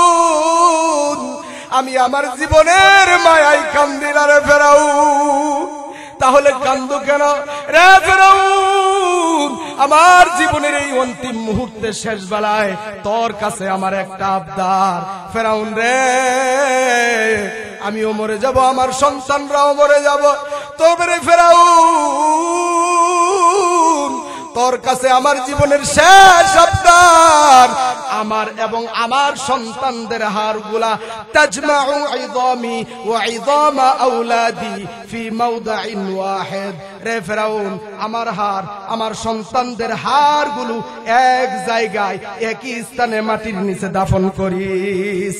ফেরাউন, আমি আমার জীবনের মায়ায় কান্দি না রে ফেরাউন। তাহলে কান্দো কেন রে ফেরাউন? আমার জীবনের এই অন্তিম মুহূর্তে শেষ বেলায় তোর কাছে আমার একটা আবদার। ফেরাউন রে, আমিও মরে যাব, আমার সন্তানরাও মরে যাব, তবে ফেরাউন তোর কাছে আমার জীবনের শেষ আবদার, আমার এবং আমার সন্তানদের হাড়গুলা তাজমাউ ইযামি ওয়া ইযামা আওলাদি ফি মাওদাইন ওয়াহিদ। রে ফেরাউন, আমার হাড়, আমার সন্তানদের হাড়গুলো এক জায়গায় একই স্থানে মাটির নিচে দাফন করিস।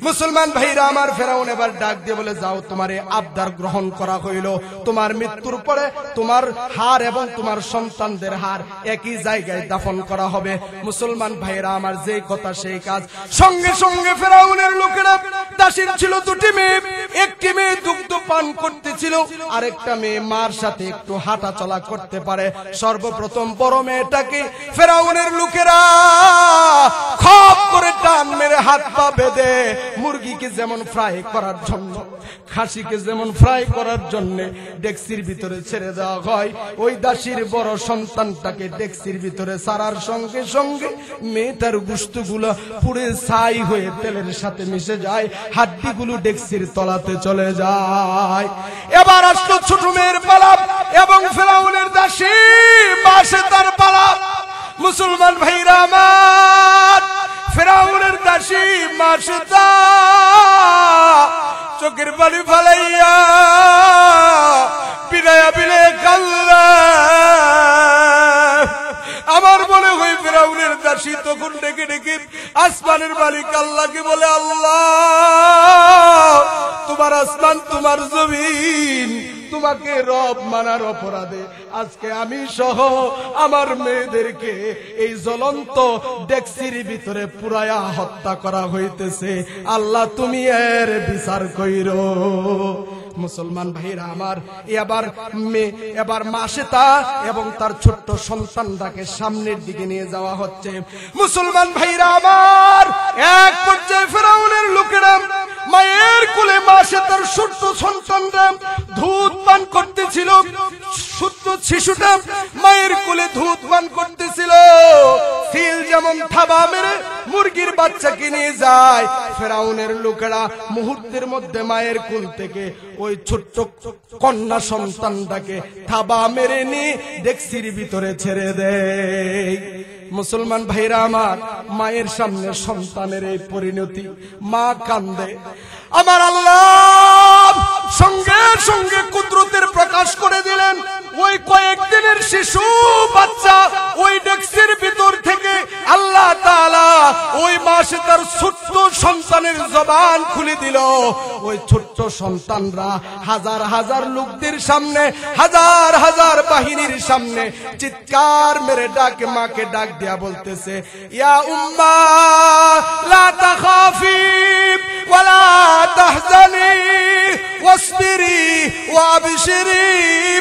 মুসলমান ভাইরা আমার, ফেরাউন এবার ডাক দিয়ে বলে, যাও, তোমার এই আবদার গ্রহণ করা হইল। তোমার মৃত্যুর পরে তোমার হাড় এবং তোমার সন্তানদের হাড় একই জায়গায় দাফন করা হবে। মুসলমান ভাইরা আমার, যে কথা সেই কাজ। সঙ্গে সঙ্গে ফেরাউনের লোকেরা, দাসীর ছিল দুটি মেয়ে, একটি মেয়ে দুগ্ধ পান করতেছিল, আরেকটা মেয়ে মার সাথে একটু হাঁটা চলা করতে পারে। সর্বপ্রথম বড় মেয়েটাকে ফেরাউনের লোকেরা খপ করে টান মেরে হাত পা বেঁধে মুরগিকে যেমন ফ্রাই করার জন্য, খাসিকে যেমন ফ্রাই করার জন্য ডেক্সির ভিতরে ছেড়ে দেওয়া হয়, ওই দাসীর বড় সন্তানটাকে ডেক্সির ভিতরে ছাড়ার সঙ্গে সঙ্গে মেয়েটার গোশতগুলো পুড়ে ছাই হয়ে তেলের সাথে মিশে যায়, হাড্ডিগুলো ডেক্সির তলাতে চলে যায়। এবার আসলো ছোট মেয়ের পালা এবং ফেরাউনের দাসী মাসে তার পালা। মুসলমান ভাইরা আমার, ফেরাউনের দাসী মাসে চোখের পানি ফালাইয়া বিনায়া বিলে কাল্লা। আমার মনে হয় ফেরাউনের দাসী তখন ডেকে ডেকে আসমানের মালিক আল্লাহকে বলে, আল্লাহ, তোমার আসমান, তোমার জমিন, তোমাকে রব মানার অপরাধে আজকে আমি সহ আমার মেয়েদেরকে এই জ্বলন্ত ডেক্সির ভিতরে পুরায়া হত্যা করা হইতেছে। আল্লাহ, তুমি এর বিচার কইরো। মুসলমান ভাইরা আমার, এবার মাসেতা এবং তার ছোট্ট সন্তানটাকে সামনের দিকে নিয়ে যাওয়া হচ্ছে। মুসলমান ভাইরা আমার, এক পর্যায়ে ফেরাউনের লোকেরা মায়ের কোলে মাসে তার ছোট্ট সন্তানরা দুধ পান করতেছিল। ছোট্ট শিশুটা মায়ের কোলে দুধ পান করতেছিল। সিল যেমন থাবা মেরে মুরগির বাচ্চাকে নিয়ে যায়, ফেরাউনের লোকেরা মুহূর্তের মধ্যে মায়ের কোল থেকে ওই ছোট্ট কন্যা সন্তানটাকে থাবা মেরে নিয়ে ডেক্সির ভিতরে ছেড়ে দেয়। মুসলমান ভাইরা আমার, মায়ের সামনে সন্তানের এই পরিণতি, মা কান্দে। আমার আল্লাহ সঙ্গে সঙ্গে কুদরতের প্রকাশ করে দিলেন। ওই কয়েকদিনের শিশু বাচ্চা ওই ডেক্সির ভিতর থেকে আল্লাহ তাআলা ওই মাসে তার ছোট্ট সন্তানের জবান খুলে দিল। ওই ছোট্ট সন্তানরা হাজার হাজার লোকদের সামনে, হাজার হাজার বাহিনীর সামনে চিৎকার মেরে ডাকে, মাকে ডাক দিয়া বলতেছে, ইয়া উম্মা লা তাখাফি ওয়ালা তাহজানি ওয়াসবিরি ওয়াবশিরি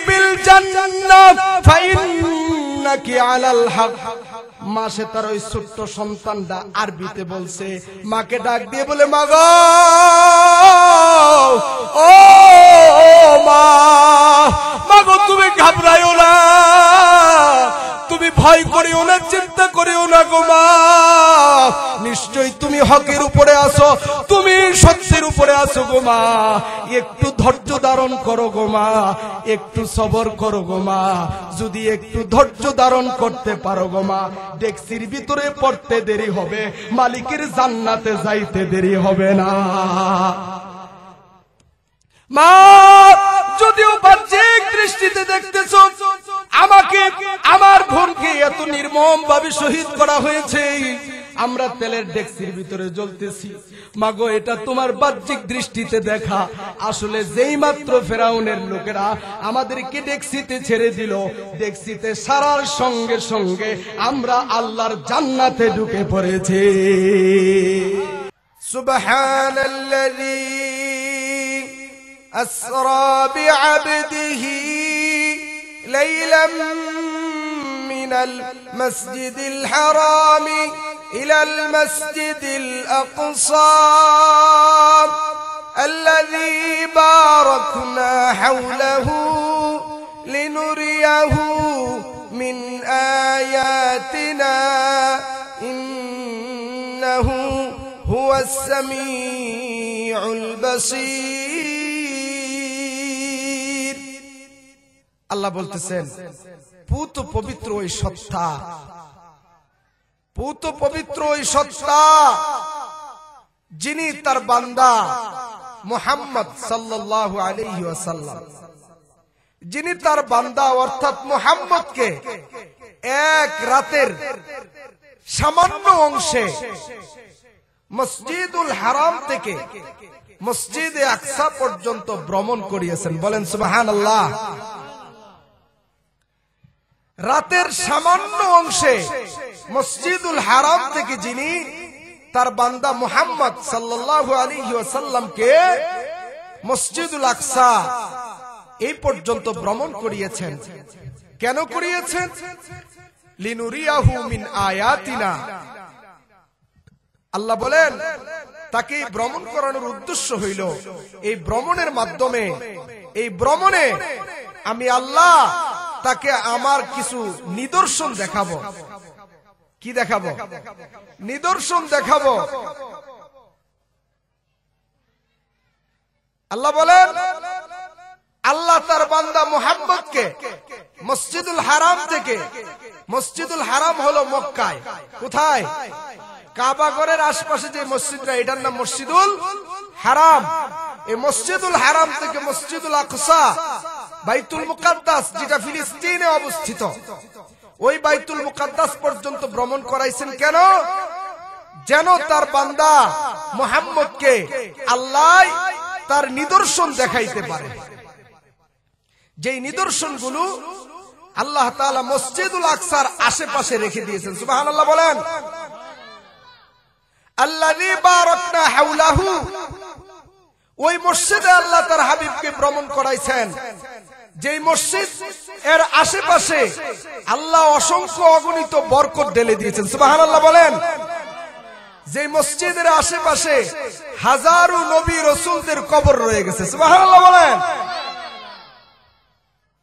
বিল জান্নাহ ফাইন্নাকি আলাল হক। মাসে তার ওই ছোট্ট সন্তানটা আরবিতে বলছে, মাকে ডাক দিয়ে বলে, মা গো, ও মা গো, তুমি ঘাবড়াইও না, তুমি ভয় করিও না, চিন্তা করিও না গো মা, নিশ্চয়ই তুমি হকের উপরে আছো, তুমি সত্যের উপরে আছো গো মা। একটু ধৈর্য ধারণ করো গো মা, একটু সবর করো গো মা। যদি একটু ধৈর্য ধারণ করতে পারো গো মা, ডেক্সির ভিতরে পড়তে দেরি হবে, মালিকের জান্নাতে যাইতে দেরি হবে না। মা, যদিও বাহ্যিক দৃষ্টিতে দেখতেছো আমাকে, আমার বোনকে এত নির্মম ভাবে শহীদ করা হয়েছে, আমরা তেলের ডেক্সির ভিতরে জ্বলতেছি, মাগো, এটা তোমার বাহ্যিক দৃষ্টিতে দেখা। আসলে যেই মাত্র ফেরাউনের লোকেরা আমাদেরকে ডেক্সিতে ছেড়ে দিল, ডেক্সিতে সারার সঙ্গে সঙ্গে আমরা আল্লাহর জান্নাতে ঢুকে পড়েছি। সুবহানাল্লাযী আসরা বিআবদিহি লাইলাম মিনাল মাসজিদিল হারামি ইলাল মসজিদিল আকসা আল্লাযী বারাকনা হাওলাহু লিনুরিয়াহু মিন আয়াতিনা ইন্নাহু হুয়াস সামিউল বাসীর। আল্লাহ বলতেছেন পুত পবিত্র ওই সত্তা, পুত পবিত্র ওই সত্তা যিনি তার বান্দা মুহাম্মদ সাল্লাল্লাহু আলাইহি ওয়াসাল্লাম, যিনি তার বান্দা অর্থাৎ মুহাম্মদকে এক রাতের সামান্য অংশে মসজিদুল হারাম থেকে মসজিদে আকসা পর্যন্ত ভ্রমণ করিয়েছেন। বলেন সুবহানাল্লাহ। রাতের সামান্য অংশে মসজিদুল হারাম থেকে যিনি তার বান্দা মুহাম্মদ সাল্লাল্লাহু আলাইহি ওয়াসাল্লামকে মসজিদুল আকসা এই পর্যন্ত ভ্রমণ করিয়েছেন। কেন করিয়েছেন? লিনুরিয়াহু মিন আয়াতিনা। আল্লাহ বলেন তাকে ভ্রমণ করানোর উদ্দেশ্য হইল এই ভ্রমণের মাধ্যমে, এই ভ্রমণে আমি আল্লাহ তাকে আমার কিছু নিদর্শন দেখাবো। কি দেখাবো? নিদর্শন দেখাবো। আল্লাহ বলেন আল্লাহ তার বান্দা মুহাম্মদকে মসজিদুল হারাম থেকে, মসজিদুল হারাম হলো মক্কায়, কোথায়? কাবা ঘরের আশপাশে যে মসজিদটা, এটার নাম মসজিদুল হারাম। এই মসজিদুল হারাম থেকে মসজিদুল আকসা বাইতুল মুকাদ্দাস যেটা ফিলিস্তিনে অবস্থিত, ওই বাইতুল মুকাদ্দাস পর্যন্ত ভ্রমণ করাইছেন। কেন? যেন তার বান্দা মুহাম্মদকে আল্লাহ তার নিদর্শন দেখাইতে পারে, যেই নিদর্শনগুলো আল্লাহ তাআলা মসজিদুল আকসার আশেপাশে রেখে দিয়েছেন। সুবহানাল্লাহ বলেন। আল্লাযী বারাকনা হাওলাহু, ওই মসজিদে আল্লাহ তার হাবিবকে ভ্রমণ করাইছেন, যেই মসজিদ এর আশেপাশে আল্লাহ অসংখ্য অগণিত বরকত ঢেলে দিয়েছেন। সুবহানাল্লাহ বলেন। যেই মসজিদের আশেপাশে হাজারো নবী রাসূলদের কবর রয়ে গেছে। সুবহানাল্লাহ বলেন।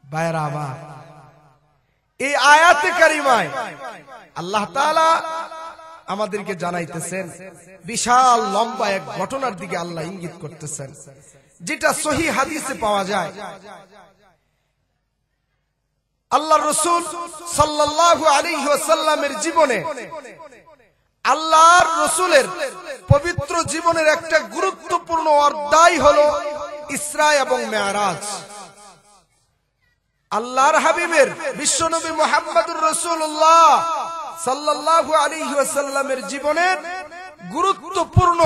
ভাইরা আমার, এই আয়াতে কারিমায় আল্লাহ তাআলা আমাদেরকে জানাইতেছেন, বিশাল লম্বা এক ঘটনার দিকে আল্লাহ ইঙ্গিত করতেছেন, যেটা সহিহ হাদিসে পাওয়া যায়। আল্লাহর রাসূল সাল্লাল্লাহু আলাইহি ওয়াসাল্লামের জীবনে, আল্লাহর রাসূলের পবিত্র জীবনের একটা গুরুত্বপূর্ণ অধ্যায় হলো ইসরা এবং মেরাজ। আল্লাহর হাবিবের বিশ্বনবী মুহাম্মদুর রাসূলুল্লাহ সাল্লাল্লাহু আলাইহি ওয়াসাল্লামের জীবনের গুরুত্বপূর্ণ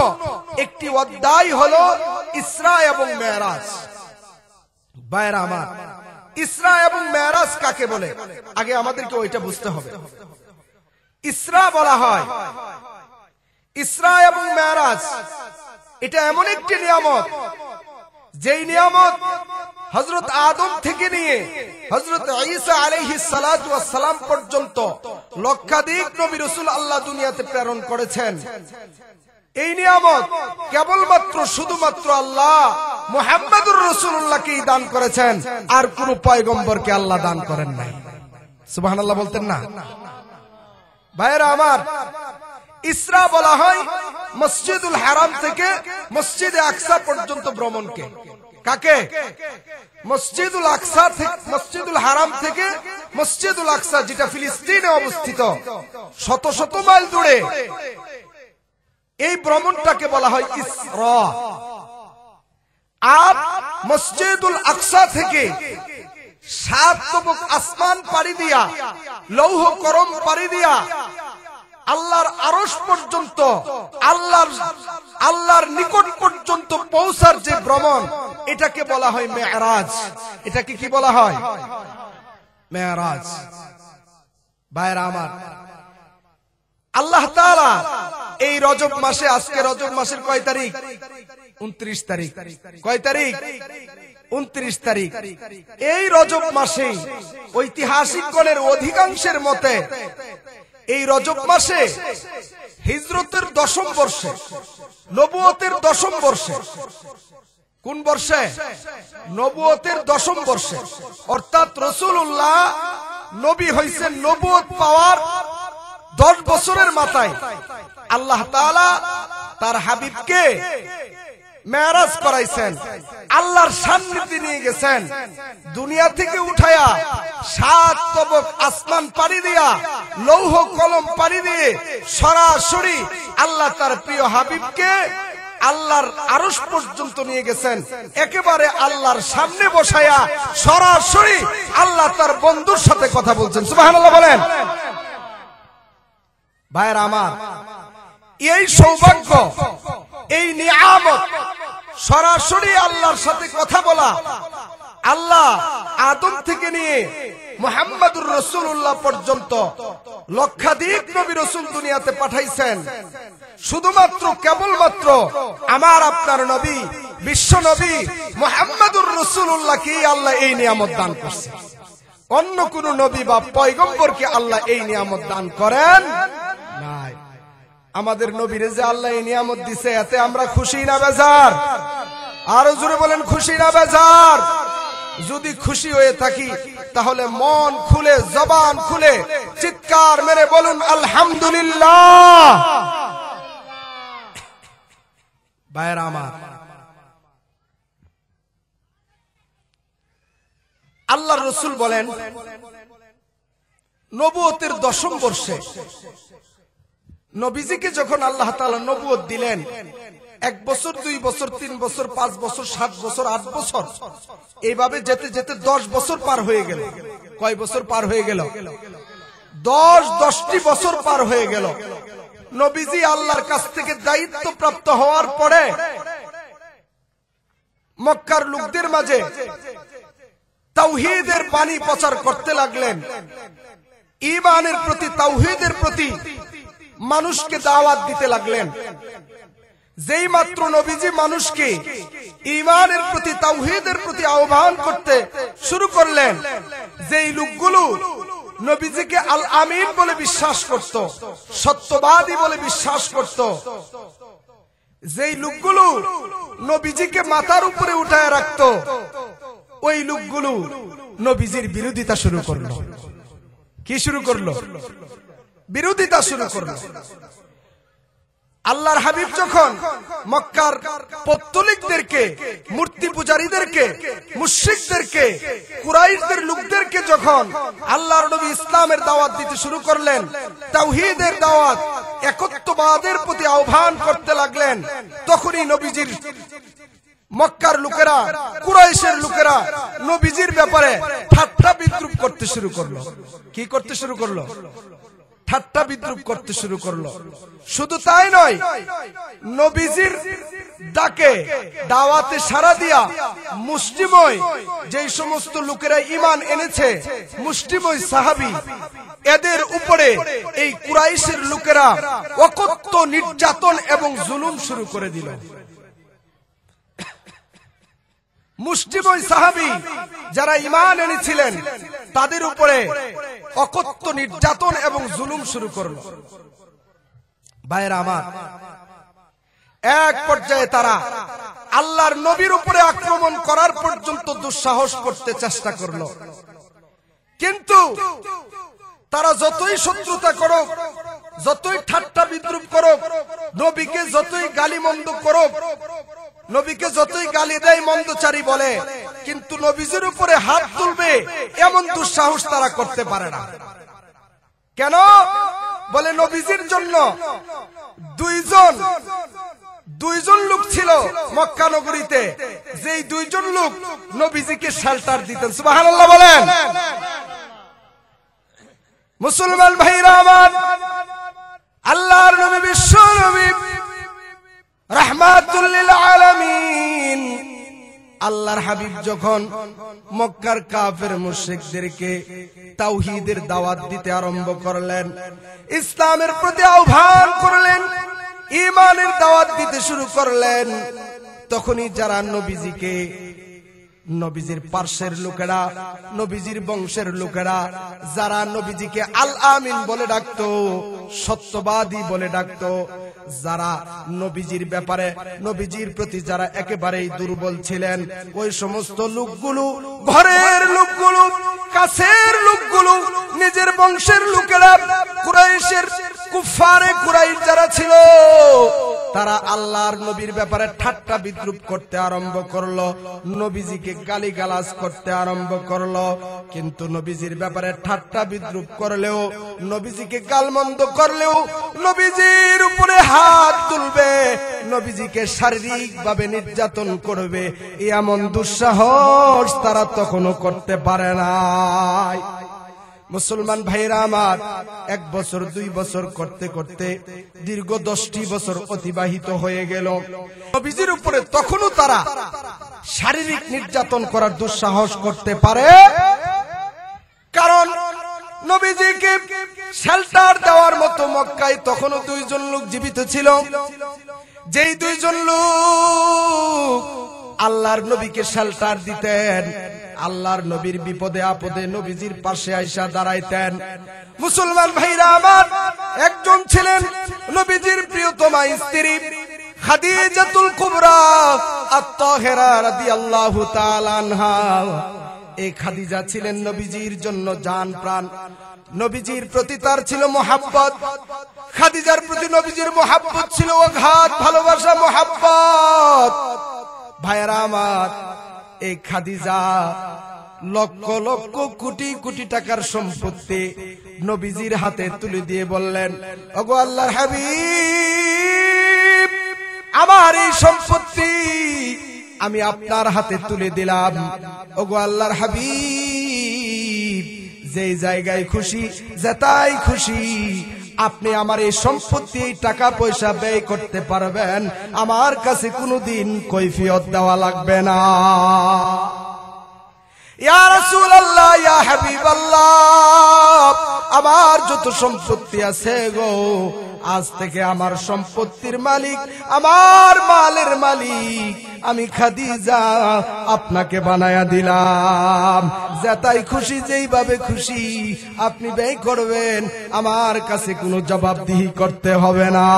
একটি অধ্যায় হলো ইসরা এবং মেরাজ। ভাইরা আমার, ইসরা এবং মেরাজ কাকে বলে আগে আমাদেরকে ওইটা বুঝতে হবে। ইসরা বলা হয়, ইসরা এবং মেরাজ এটা এমন একটি নিয়ামত, যেই নিয়ামত হযরত আদম থেকে নিয়ে হযরত ঈসা আলাইহিস সালাতু ওয়াস সালাম পর্যন্ত লক্ষাধিক নবী রাসূল আল্লাহ দুনিয়াতে প্রেরণ করেছেন। এই নিয়ামত কেবলমাত্র শুধুমাত্র আল্লাহ মুহাম্মদুর রাসূলুল্লাহকেই দান করেছেন, আর কোন পয়গম্বরকে আল্লাহ দান করেন নাই। সুবহানাল্লাহ বলতেন না? ভাইরা আমার, ইসরা বলা হয় মসজিদুল হারাম থেকে মসজিদে আকসা পর্যন্ত ভ্রমণকে। কাকে? মসজিদুল আকসা থেকে, মসজিদুল হারাম থেকে মসজিদুল আকসা যেটা ফিলিস্তিনে অবস্থিত, শত শত মাইল দূরে, এই ভ্রমণটাকে বলা হয় ইসরা। আর মসজিদুল আকসা থেকে 7 তবক আসমান পাড়ি দিয়া, লৌহ করম পাড়ি দিয়া আল্লাহর আরশ পর্যন্ত, আল্লাহর নিকট পর্যন্ত পৌঁছার যে ভ্রমণ, এটাকে বলা হয় মেরাজ। এটাকে কি বলা হয়? মেরাজ। ভাইরা আমার, আল্লাহ তাআলা এই রজব মাসে, আজকে রজব মাসের কয় তারিখ? 29 তারিখ। কয় তারিখ? 29 তারিখ। এই রজব মাসে ঐতিহাসিকগণের অধিকাংশের মতে এই রজব মাসে হিজরতের 10ম বর্ষে, নবুয়তের 10ম বর্ষে, কোন বর্ষে? নবুয়তের 10ম বর্ষে, অর্থাৎ রাসূলুল্লাহ নবী হইছেন নবুয়ত পাওয়ার 10 বছরের মাথায় আল্লাহ তাআলা তার হাবিবকে মেরাজ করাইছেন, আল্লাহর সান্নিধ্যে নিয়ে গেছেন। দুনিয়া থেকে উঠায়া 7 তবক আসমান পাড়ি দিয়া, লৌহ কলম পাড়ি দিয়ে সরাসরি আল্লাহ তার প্রিয় হাবিবকে আল্লাহর আরশ পর্যন্ত নিয়ে গেছেন। একেবারে আল্লাহর সামনে বসায়া সরাসরি আল্লাহ তার বন্ধুর সাথে কথা বলছেন। সুবহানাল্লাহ বলেন। ভাইরা আমার, এই সৌভাগ্য, এই নিয়ামত, সরাসরি আল্লাহর সাথে কথা বলা, আল্লাহ আদম থেকে নিয়ে মুহাম্মদুর রাসূলুল্লাহ পর্যন্ত লক্ষাধিক নবী রাসূল দুনিয়াতে পাঠাইছেন। শুধুমাত্র কেবলমাত্র আমার আপনার নবী, বিশ্ব নবী মুহাম্মদুর রাসূলুল্লাহকে আল্লাহ এই নিয়ামত দান করছে। অন্য কোন নবী বা পয়গম্বরকে আল্লাহ এই নিয়ামত দান করেন নাই। আমাদের নবীরে যে আল্লাহ এই নিয়ামত দিছে, এতে আমরা খুশি না বেজার? আরো জোরে বলেন, খুশি না বেজার? যদি খুশি হয়ে থাকি তাহলে মন খুলে, জবান খুলে চিৎকার মেরে বলুন আলহামদুলিল্লাহ। ভাইরা আমার, আল্লাহর রাসূল বলেন নবুয়তের 10ম বর্ষে নবীজিকে যখন আল্লাহ তাআলা নবুয়ত দিলেন, 1 বছর, 2 বছর, 3 বছর, 5 বছর, 7 বছর, 8 বছর, এইভাবে যেতে যেতে 10 বছর পার হয়ে গেল। কয় বছর পার হয়ে গেল? 10টি বছর পার হয়ে গেল। নবীজি আল্লাহর কাছ থেকে দায়িত্ব প্রাপ্ত হওয়ার পরে মক্কার লোকদের মাঝে তাওহীদের বাণী প্রচার করতে লাগলেন। ঈমানের প্রতি, তাওহীদের প্রতি মানুষকে দাওয়াত দিতে লাগলেন। যেই মাত্র নবীজি মানুষকে ঈমানের প্রতি, তাওহীদের প্রতি আহ্বান করতে শুরু করলেন, যেই লোকগুলো নবীজিকে আল আমিন বলে বিশ্বাস করত, সত্যবাদী বলে বিশ্বাস করত, যেই লোকগুলো নবীজিকে মাথার উপরে উঠায় রাখত, ওই লোকগুলো নবীজির বিরোধিতা শুরু করলো। কি শুরু করলো? বিরোধিতা শুরু করলো। আল্লাহর হাবিব যখন মক্কার পৌত্তলিকদেরকে, মূর্তি পূজারীদেরকে, মুশরিকদেরকে, কুরাইশদের লোকদেরকে যখন আল্লাহর নবী ইসলামের দাওয়াত দিতে শুরু করলেন, তাওহীদের দাওয়াত, একত্ববাদের প্রতি আহ্বান করতে লাগলেন, তখনই নবীজির মক্কার লোকেরা, কুরাইশের লোকেরা নবীজির ব্যাপারে ঠাট্টা বিদ্রুপ করতে শুরু করলো। কি করতে শুরু করলো? ঠাট্টা বিদ্রুপ করতে শুরু করলো। শুধু তাই নয়, নবীজির ডাকে, দাওয়াতে সাড়া দিয়া মুষ্টিময় যেই সমস্ত লোকেরা ঈমান এনেছে, মুষ্টিময় সাহাবী, এদের উপরে এই কুরাইশের লোকেরা অকথ্য নির্যাতন এবং জুলুম শুরু করে দিল। মুষ্টিময় সাহাবী যারা ঈমান এনেছিলেন, তাদের উপরে অকথ্য নির্যাতন এবং জুলুম শুরু করল। ভাইরা আমার, এক পর্যায়ে তারা আল্লাহর নবীর উপরে আক্রমণ করার পর্যন্ত দুঃসাহস করতে চেষ্টা করল। কিন্তু তারা যতই শত্রুতা করুক, যতই ঠাট্টা বিদ্রুপ করুক, নবীকে যতই গালিমন্দ করুক, নবীকে যতই গালি দেয়, মন্দচারী বলে, কিন্তু নবীজির উপরে হাত তুলবে এমন দুঃসাহস তারা করতে পারে না। কেন? বলে নবীজির জন্য দুইজন লোক ছিল মক্কা নগরীতে, যেই 2 জন লোক নবীজিকে শেল্টার দিতেন। সুবহানাল্লাহ বলেন। মুসলমান ভাইরা আমার, আল্লাহর নবী, বিশ্ব নবী, রাহমাতুল লিল আলামিন, আল্লাহর হাবিব যখন মক্কার কাফের মুশরিকদেরকে তাওহীদের দাওয়াত দিতে আরম্ভ করলেন, ইসলামের প্রতি আহ্বান করলেন, ঈমানের দাওয়াত দিতে শুরু করলেন, তখনই যারা নবীজিকে নবীজির পার্শ্বের লোকেরা, নবীজির বংশের লোকেরা যারা নবীজিকে আল আমিন বলে ডাকতো, সত্যবাদী বলে ডাকতো, যারা নবীজির ব্যাপারে, নবীজির প্রতি যারা একেবারেই দুর্বল ছিলেন, ওই সমস্ত লোকগুলো, ঘরের লোকগুলো, কাছের লোকগুলো, নিজের বংশের লোকেরা, কুরাইশের কুফারে কুরাইশ যারা ছিল, তারা আল্লাহর নবীর ব্যাপারে ঠাট্টা বিদ্রুপ করতে আরম্ভ করলো, নবীজিকে গালিগালাজ করতে আরম্ভ করলো। কিন্তু নবীজির ব্যাপারে ঠাট্টা বিদ্রুপ করলেও, নবীজিকে গালমন্দ করলেও, নবীজির উপরে হাত তুলবে, নবীজিকে শারীরিক ভাবে নির্যাতন করবে, এমন দুঃসাহস তারা তখনও করতে পারে নাই। মুসলমান ভাইরা আমার, 1 বছর 2 বছর করতে করতে দীর্ঘ 10টি বছর অতিবাহিত হয়ে গেল। নবীজির উপরে তখনও তারা শারীরিক নির্যাতন করার দুঃসাহস করতে পারে, কারণ নবীজিকে শেল্টার দেওয়ার মতো মক্কায় তখনও 2 জন লোক জীবিত ছিল। যেই 2 জন লোক আল্লাহর নবীকে শেল্টার দিতেন, আল্লাহর নবীর বিপদে আপদে নবীজির পাশে আইসা দাঁড়াইতেন। মুসলমান ভাইরা আমার, একজন ছিলেন নবীজির প্রিয়তমা স্ত্রী খাদিজাতুল কুবরা আত-তাহেরা রাদিয়াল্লাহু তাআলা আনহা। এই খাদিজা ছিলেন নবীজির জন্য জান প্রাণ, নবীজির প্রতি তার ছিল মোহাব্বত। খাদিজার প্রতি নবীজির মোহাব্বত ছিল অগাধ ভালোবাসা, মোহাব্বত। ভাইরা আমার, এই খাদিজা লক্ষ লক্ষ কোটি কোটি টাকার সম্পত্তি নবীজির হাতে তুলে দিয়ে বললেন, ওগো আল্লাহর হাবিব, আমার এই সম্পত্তি আমি আপনার হাতে তুলে দিলাম। ওগো আল্লাহর হাবিব, যেই জায়গায় খুশি, যেটাই খুশি আপনি আমার এই সম্পত্তি, এই টাকা পয়সা ব্যয় করতে পারবেন, আমার কাছে কোনোদিন কৈফিয়ত দেওয়া লাগবে না। ইয়া রাসূলুল্লাহ, ইয়া হাবিবাল্লাহ, আমার যত সম্পত্তি আছে গো, আজ থেকে আমার সম্পত্তির মালিক, আমার মালের মালিক আমি খাদিজা আপনাকে বানায়া দিলাম। যেটাই খুশি, যেইভাবে খুশি আপনি ব্যয় করবেন, আমার কাছে কোনো জবাবদিহি করতে হবে না।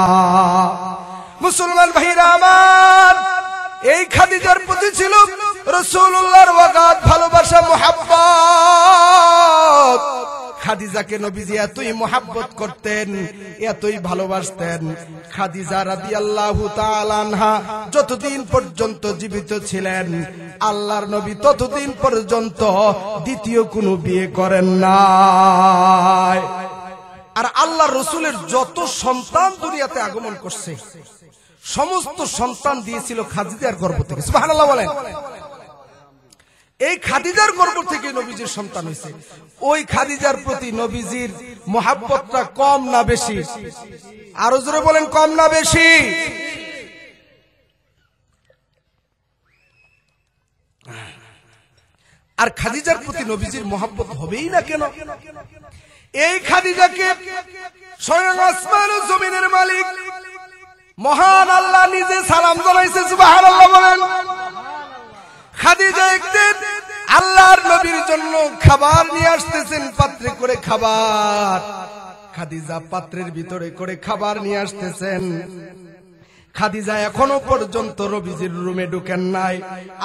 মুসলমান ভাইরা আমার, এই খাদিজার প্রতি ছিল রাসূলুল্লাহর অগাধ ভালোবাসা, মোহাব্বত। খাদিজাকে নবীজি এতই মোহাব্বত করতেন, এতই ভালোবাসতেন। খাদিজা রাদিয়াল্লাহু তাআলা আনহা যতদিন পর্যন্ত জীবিত ছিলেন, আল্লাহর নবী ততদিন পর্যন্ত দ্বিতীয় কোনো বিয়ে করেন নাই। আর আল্লাহর রাসূলের যত সন্তান দুনিয়াতে আগমন করছে, সমস্ত সন্তান দিয়েছিল খাদিজার গর্ভ থেকে। সুবহানাল্লাহ বলেন। এই খাদিজার গর্ভ থেকে নবীজির সন্তান হয়েছে। ওই খাদিজার প্রতি নবীজির মোহাব্বতটা কম না বেশি? আরো জোরে বলেন, কম না বেশি? আর খাদিজার প্রতি নবীজির মোহাব্বত হবেই না কেন? এই খাদিজাকে স্বয়ং আসমান ও জমিনের মালিক মহান আল্লাহ নিজে সালাম জানাইছে। সুবহানাল্লাহ বলেন। খাদিজা একদিন আল্লাহর নবীর জন্য খাবার নিয়ে আসতেছেন, পাত্রে করে খাবার। খাদিজা পাত্রের ভিতরে করে খাবার নিয়ে আসতেছেন। খাদিজা এখনো পর্যন্ত নবীজির রুমে ঢুকেন নাই।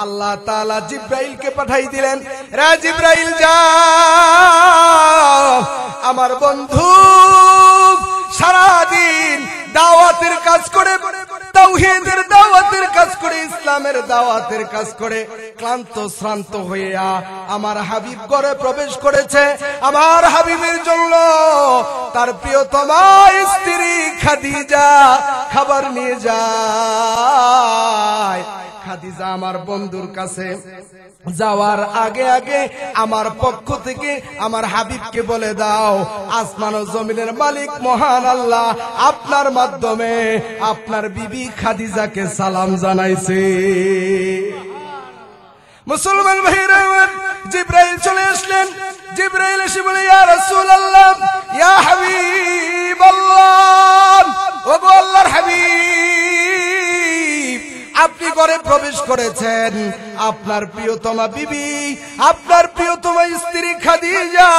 আল্লাহ তাআলা জিব্রাইলকে পাঠাই দিলেন, রে জিব্রাইল যাও, আমার বন্ধু সারাদিন দাওয়াতের কাজ করে, তাওহীদের দাওয়াতের কাজ করে, ইসলামের দাওয়াতের কাজ করে ক্লান্ত শ্রান্ত হইয়া আমার হাবিব ঘরে প্রবেশ করেছে। আমার হাবিবের জন্য তার প্রিয়তমা স্ত্রী খাদিজা খাবার নিয়ে যায়। খাদিজা আমার বন্ধুর কাছে যাওয়ার আগে আগে আমার পক্ষ থেকে আমার হাবিবকে বলে দাও, আসমান ও জমিনের মালিক মহান আল্লাহ আপনার মাধ্যমে আপনার বিবি খাদিজাকে সালাম জানাইছে। মুসলমান ভাইরা, জিব্রাইল চলে আসলেন। জিব্রাইল এসে বলে, ইয়া রাসূলুল্লাহ, ইয়া হাবিবাল্লাহ, ওগো আল্লাহর হাবিব, আপনি ঘরে প্রবেশ করেছেন, আপনার প্রিয়তমা বিবি, আপনার প্রিয়তমা স্ত্রী খাদিজা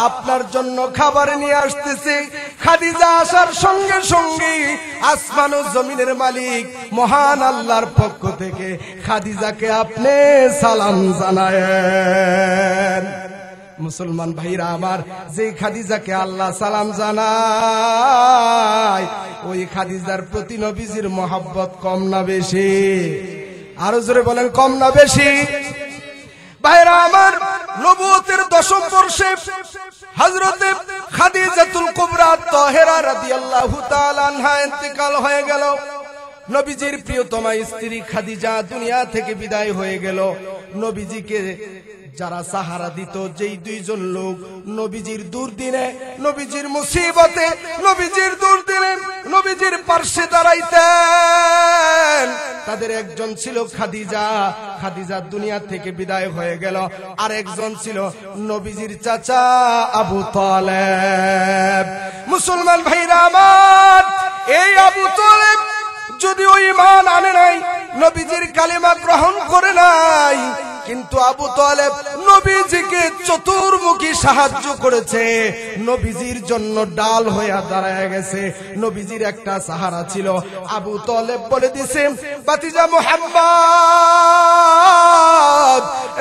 আপনার জন্য খাবার নিয়ে আসতেছে। খাদিজা আসার সঙ্গে সঙ্গে আসমান ও জমিনের মালিক মহান আল্লাহর পক্ষ থেকে খাদিজাকে আপনি সালাম জানায়েন। মুসলমান ভাইরা আমার, যে খাদিজাকে আল্লাহ সালাম জানায়, ওই খাদিজার প্রতি নবীজির মহব্বত কম না বেশি? আরো জোরে বলেন, কম না বেশি? ভাইরা আমার, নবুয়তের 10ম বর্ষে হযরতে খাদিজাতুল কুবরা তাহেরা রাদিয়াল্লাহু তাআলা আনহা ইন্তেকাল হয়ে গেল। নবীজির প্রিয়তমা স্ত্রী খাদিজা দুনিয়া থেকে বিদায় হয়ে গেল। নবীজিকে যারা সাহারা দিত, যেই দুইজন লোক নবীজির দুর্দিনে, নবীজির মুসিবতে, নবীজির দুর্দিনে নবীজির পার্শ্বে দাঁড়াইতেন, তাদের একজন ছিল খাদিজা। খাদিজা দুনিয়া থেকে বিদায় হয়ে গেল। আর একজন ছিল নবীজির চাচা আবু তালেব। মুসলমান ভাইরা আমার, এই আবু তালেব যদিও ঈমান আনে নাই, নবীজির কালিমা গ্রহণ করে নাই, কিন্তু আবু তালেব নবীজিকে চতুর্মুখী সাহায্য করেছে, নবীজির জন্য ডাল হয়ে দাঁড়ায় গেছে। নবীজির একটা সাহারা ছিল। আবু তালেব বলে দিছে, ভাতিজা মুহাম্মদ,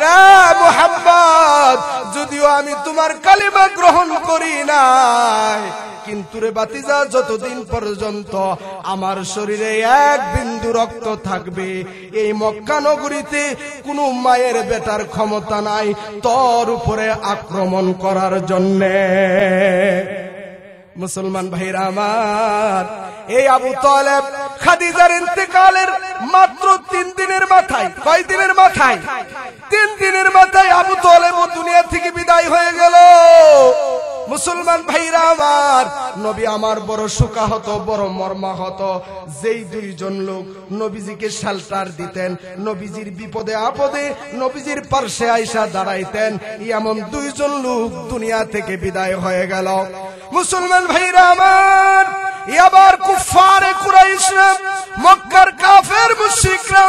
রে মুহাম্মদ, যদিও আমি তোমার কালিমা গ্রহণ করি নাই, কিন্তু রে ভাতিজা, যতদিন পর্যন্ত আমার শরীরে এক বিন্দু রক্ত থাকবে, এই মক্কা নগরীতে কোনো মায়ের বেটার ক্ষমতা নাই তোর উপরে আক্রমণ করার জন্যে। মুসলমান ভাইরা আমার, এই আবু তালেব খাদিজার ইন্তেকালের মাত্র 3 দিনের মাথায়, কয় দিনের মাথায়? 3 দিনের মাথায় আবু তালেব দুনিয়া থেকে বিদায় হয়ে গেল। মুসলমান ভাইরা আমার, নবী আমার বড় শোকাহত, বড় মর্মাহত। যেই দুইজন লোক নবীজিকে শেল্টার দিতেন, নবীজির বিপদে আপদে নবীজির পার্শ্বে আইসা দাঁড়াইতেন, এমন দুইজন লোক দুনিয়া থেকে বিদায় হয়ে গেল। মুসলমান ভাইরা আমার, এবার কুফারে কুরাইশরা, মক্কার কাফের মুশরিকরা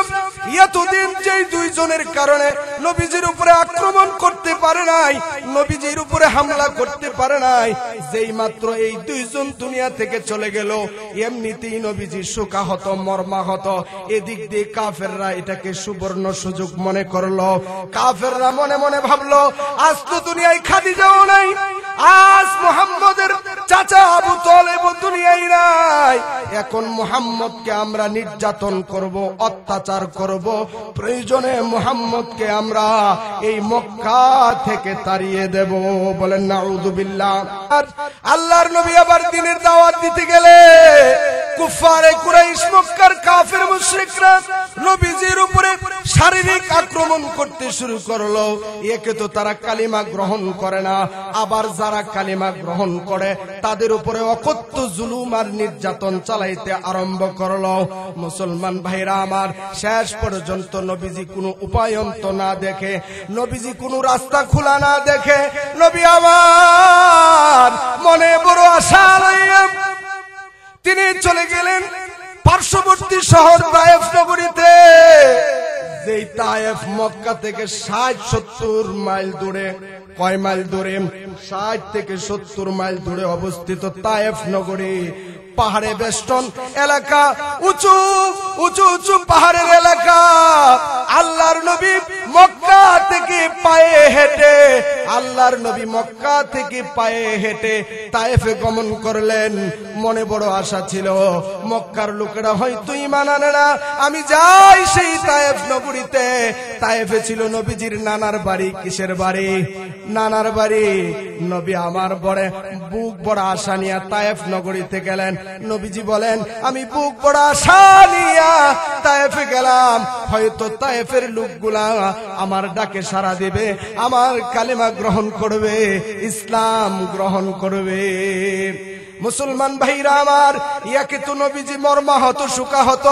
এতদিন যেই দুইজনের কারণে নবীজির উপরে আক্রমণ করতে পারে নাই, নবীজির উপরে হামলা করতে পারে নাই, যেই মাত্র এই দুইজন দুনিয়া থেকে চলে গেল, এমনিতেই নবীজি শোকাহত, মর্মাহত। এদিক দিয়ে কাফেররা এটাকে সুবর্ণ সুযোগ মনে করলো। কাফেররা মনে মনে ভাবলো, আজ তো দুনিয়ায় খাদিজাও নাই, আজ মুহাম্মদের চাচা আবু তালেব দুনিয়ায় নাই, এখন মুহাম্মদকে আমরা নির্যাতন করব, অত্যাচার করব, প্রয়োজনে মুহাম্মদকে আমরা এই মক্কা থেকে তাড়িয়ে দেব। বলেন নাউযুবিল্লাহ। আল্লাহর নবী আবার দ্বীনের দাওয়াত দিতে গেলে কুফারে কুরাইশ, মক্কার কাফের মুশরিকরা নবীজির উপরে শারীরিক আক্রমণ করতে শুরু করলো। একে তো তারা কালিমা গ্রহণ করে না, আবার যারা কালিমা গ্রহণ করে তাদের উপরে অকথ্য জুলুম আর নির্যাতন চালাইতে আরম্ভ করলো। মুসলমান ভাইরা আমার, শেষ পর্যন্ত নবীজি কোনো উপায়ন্ত না দেখে, নবীজি কোনো রাস্তা খোলা না দেখে, নবী আমার মনে বড় আশা লইয়া তিনি চলে গেলেন পার্শ্ববর্তী শহর তায়েফ নগরীতে। যেই তায়েফ মক্কা থেকে 60-70 মাইল দূরে। কয় মাইল দূরে? 60 থেকে 70 মাইল দূরে অবস্থিত তায়েফ নগরী। পাহাড়ে বেষ্টন এলাকা, উঁচু উঁচু উঁচু পাহাড়ের এলাকা। আল্লাহর নবী মক্কা থেকে পায়ে হেঁটে, আল্লাহর নবী মক্কা থেকে পায়ে হেঁটে তায়েফে গমন করলেন। মনে বড় আশা ছিল, মক্কার লোকেরা হয়তো ঈমান আনে না, আমি যাই সেই তায়েফ নগরীতে। তায়েফে ছিল নবীজির নানার বাড়ি। কিসের বাড়ি? নানার বাড়ি। নবী আমার বড় বুক বড় আশা নিয়ে তায়েফ নগরীতে গেলেন। নবীজি বলেন, আমি বুক বড় আশা নিয়ে তায়েফে গেলাম, হয়তো তায়েফের লোকগুলা আমার ডাকে সাড়া দিবে, আমার কালেমা গ্রহণ করবে, ইসলাম গ্রহণ করবে। মুসলমান ভাইরা আমার, ইয়াকে তো নবীজি মর্মাহত শোকাহত,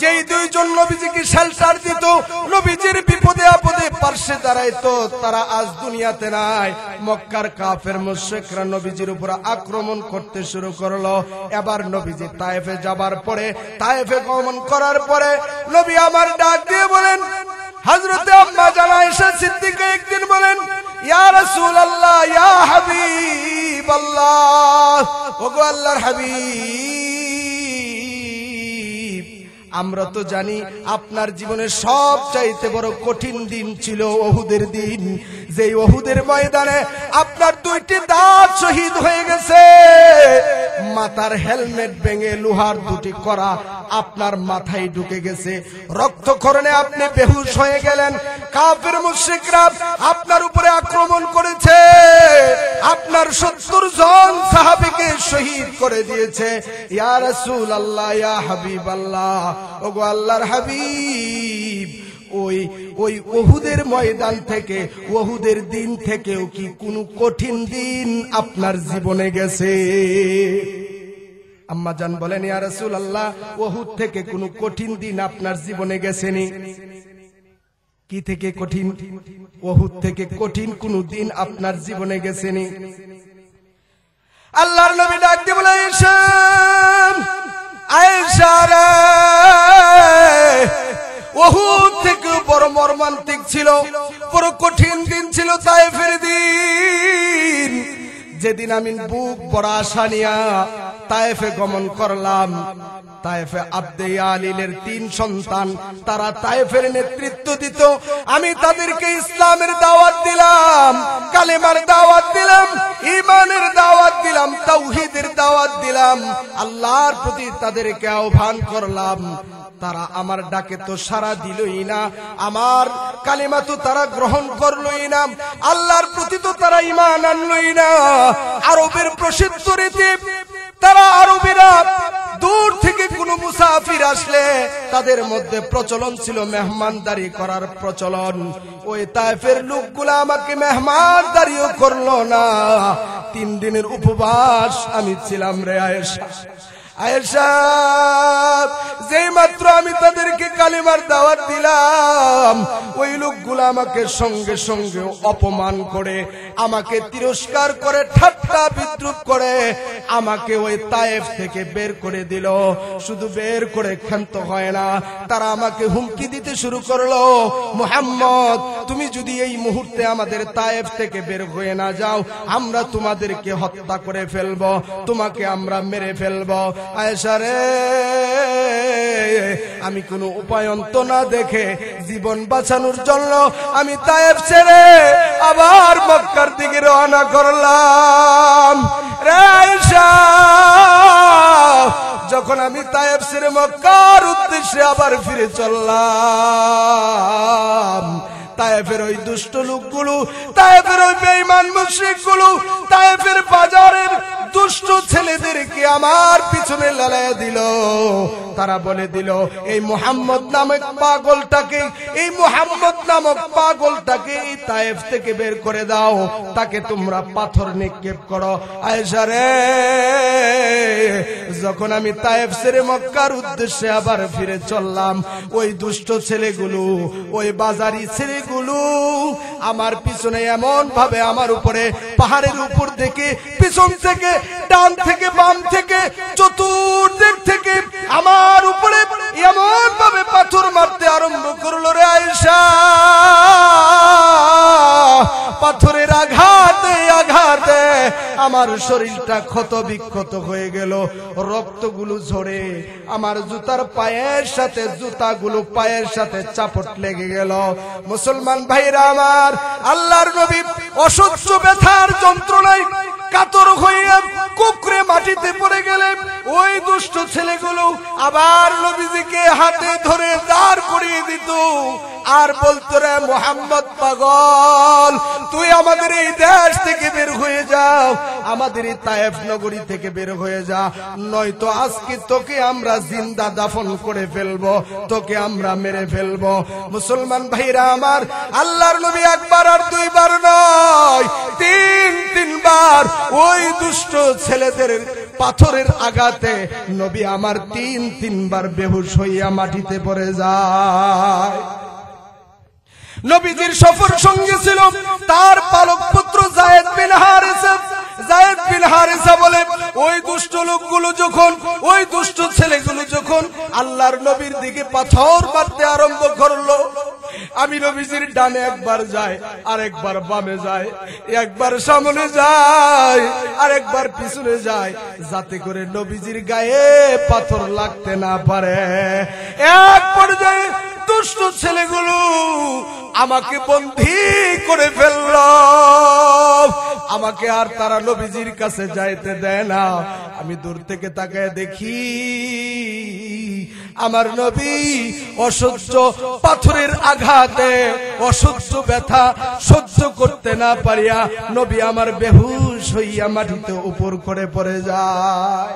যেই দুইজন নবীজিকে শেল্টার দিত, নবীজির বিপদে আপদে পার্শ্বে দাঁড়াইতো, তারা আজ দুনিয়াতে নাই। মক্কার কাফের মুশরিকরা নবীজির উপর আক্রমণ করতে শুরু করলো। এবার নবীজি তায়েফে যাবার পরে, তায়েফে গমন করার পরে নবী আমার ডাক দিয়ে বলেন, হযরতে আম্মা জানা আয়েশা সিদ্দিকা একদিন বলেন, ইয়া রাসূলুল্লাহ, ইয়া হাবিবাল্লাহ, ওগো আল্লাহর হাবিব, আমরা তো জানি আপনার জীবনের সবচাইতে বড় কঠিন দিন ছিল উহুদের দিন, যেই উহুদের ময়দানে আপনার দুইটি দাঁত শহীদ হয়ে গেছে, মাথার হেলমেট ভেঙে লোহার দুটি কড়া আপনার মাথায় ঢুকে গেছে, রক্তক্ষরণে আপনি বেহুশ হয়ে গেলেন। কাফের মুশরিকরা আপনার উপরে আক্রমণ করেছে, আপনার 70 জন সাহাবীকে শহীদ করে দিয়েছে। ইয়া রাসূলুল্লাহ, ইয়া হাবিবাল্লাহ, ওগো আল্লাহর হাবিব, ওই উহুদের ময়দান থেকে, উহুদের দিন থেকেও কি কোনো কঠিন দিন আপনার জীবনে গেছে? আম্মা জান বলেন, ইয়া রাসূলুল্লাহ, উহুদ থেকে কোনো কঠিন দিন আপনার জীবনে গেছেনি? কি থেকে কঠিন? উহুদ থেকে কঠিন কোনো দিন আপনার জীবনে গেছেনি? আল্লাহর নবী ডাক দিয়ে বলে, আয়েশা, আয়েশা রে, উহুদ থেকে বড় মর্মান্তিক ছিল, বড় কঠিন দিন ছিল তায়েফের দিন, যেদিন আমি বুক বড় আশা নিয়া তায়েফে গমন করলাম। তায়েফে আব্দে ইয়ালিলের 3 সন্তান, তারা তায়েফের নেতৃত্ব দিত। আমি তাদেরকে ইসলামের দাওয়াত দিলাম, কালেমার দাওয়াত দিলাম, ঈমানের দাওয়াত দিলাম, তাওহীদের দাওয়াত দিলাম, আল্লাহর প্রতি তাদেরকে আহ্বান করলাম। তারা আমার ডাকে তো সাড়া দিলই না, আমার কালেমা তো তারা গ্রহণ করলই না, আল্লাহর প্রতি তো তারা ঈমান আনলই না। আরবের প্রসিদ্ধ রীতি, তারা আরবেরা দূর থেকে কোনো মুসাফির আসলে তাদের মধ্যে প্রচলন ছিল মেহমানদারি করার প্রচলন। ওই তায়েফের লোকগুলা আমাকে মেহমানদারিও করলো না। 3 দিনের উপবাস আমি ছিলাম রে আয়েশা। আয়েশা, যেই মাত্র আমি তাদেরকে কালিমার দাওয়াত দিলাম, ওই লোকগুলা আমাকে সঙ্গে সঙ্গে অপমান করে, আমাকে তিরস্কার করে, ঠাট্টা বিদ্রুপ করে আমাকে ওই তায়েফ থেকে বের করে দিল। শুধু বের করে ক্ষান্ত হয় না, তারা আমাকে হুমকি দিতে শুরু করলো, মুহাম্মদ, তুমি যদি এই মুহূর্তে আমাদের তায়েফ থেকে বের হয়ে না যাও, আমরা তোমাদেরকে হত্যা করে ফেলবো, তোমাকে আমরা মেরে ফেলবো। আয়েশা রে, আমি কোনো উপায়ন্ত না দেখে জীবন বাঁচানোর জন্য আমি তায়েফ ছেড়ে আবার মক্কার দিকে রওনা করলাম। রে আয়েশা, যখন আমি তায়েফ ছেড়ে মক্কার উদ্দেশ্যে আবার ফিরে চললাম, তায়েফের ওই দুষ্ট লোকগুলো, তায়েফের ওই বেঈমান মুশরিকগুলো, তায়েফের বাজারের দুষ্ট ছেলেদেরকে আমার পিছনে লালায় দিল। তারা বলে দিল, এই মুহাম্মদ নামক পাগলটাকে, এই মুহাম্মদ নামক পাগলটাকে এই তায়েফ থেকে বের করে দাও, তাকে তোমরা পাথর নিক্ষেপ করো। আয়েশা রে, যখন আমি তায়েফ ছেড়ে মক্কার উদ্দেশ্যে আবার ফিরে চললাম, ওই দুষ্ট ছেলেগুলো, ওই বাজারি ছেলেগুলো আমার পিছনে এমন ভাবে আমার উপরে, পাহাড়ের উপর থেকে, পিছন থেকে, ডান থেকে, বাম থেকে, চতুর্দিক থেকে আমার উপরে এমন ভাবে পাথর মারতে আরম্ভ করলো রে আয়েশা। পাথরের আঘাতে আঘাতে আমার শরীরটা ক্ষত বিক্ষত হয়ে গেল, রক্তগুলো ঝরে আমার জুতার পায়ের সাথে, জুতাগুলো পায়ের সাথে চাপট লেগে গেল। মুসলমান ভাইরা আমার, আল্লাহর নবী অসহ্য ব্যথার যন্ত্রণায় কাতর হইয়া কুকরে মাটিতে পড়ে গেলেন। ওই দুষ্ট ছেলেগুলো আবার নবীজিকে হাতে ধরে দাঁড় করিয়ে দিত আর বলতো, রে মুহাম্মদ পাগল, তুই আমাদের এই দেশ থেকে বের হয়ে যাও, আমাদের এই তায়েফ নগরী থেকে বের হয়ে যা, নয়তো আজকে তোকে আমরা জিন্দা দাফন করে ফেলবো, তোকে আমরা মেরে ফেলবো। মুসলমান ভাইরা আমার, আল্লাহর নবী একবার আর দুইবার নয়, 3 বার ওই দুষ্ট ছেলেদের পাথরের আঘাতে নবী আমার তিনবার বেহুশ হইয়া মাটিতে পড়ে যায়। নবীজির সফর সঙ্গে ছিল তার পালক পুত্র যায়েদ বিন হারিসা। যায়েদ বিন হারিসা বলে, ওই দুষ্ট লোকগুলো যখন, ওই দুষ্ট ছেলেগুলো যখন আল্লাহর নবীর দিকে পাথর মারতে আরম্ভ করলো, আমি নবীজির ডানে একবার যাই, আরেকবার বামে যাই, একবার সামনে যাই, আরেকবার পিছনে যাই, যাতে করে নবীজির গায়ে পাথর লাগতে না পারে। এক পর্যায়ে দুষ্ট ছেলেগুলো আমাকে বন্দী করে ফেলল, আমাকে আর তারা নবীজির কাছে যাইতে দেয় না। আমি দূর থেকে তাকায় দেখি আমার নবী অসহ্য পাথরের আঘাতে, অসহ্য ব্যথা সহ্য করতে না পারিয়া নবী আমার বেহুশ হইয়া মাটিতে উপর করে পড়ে যায়।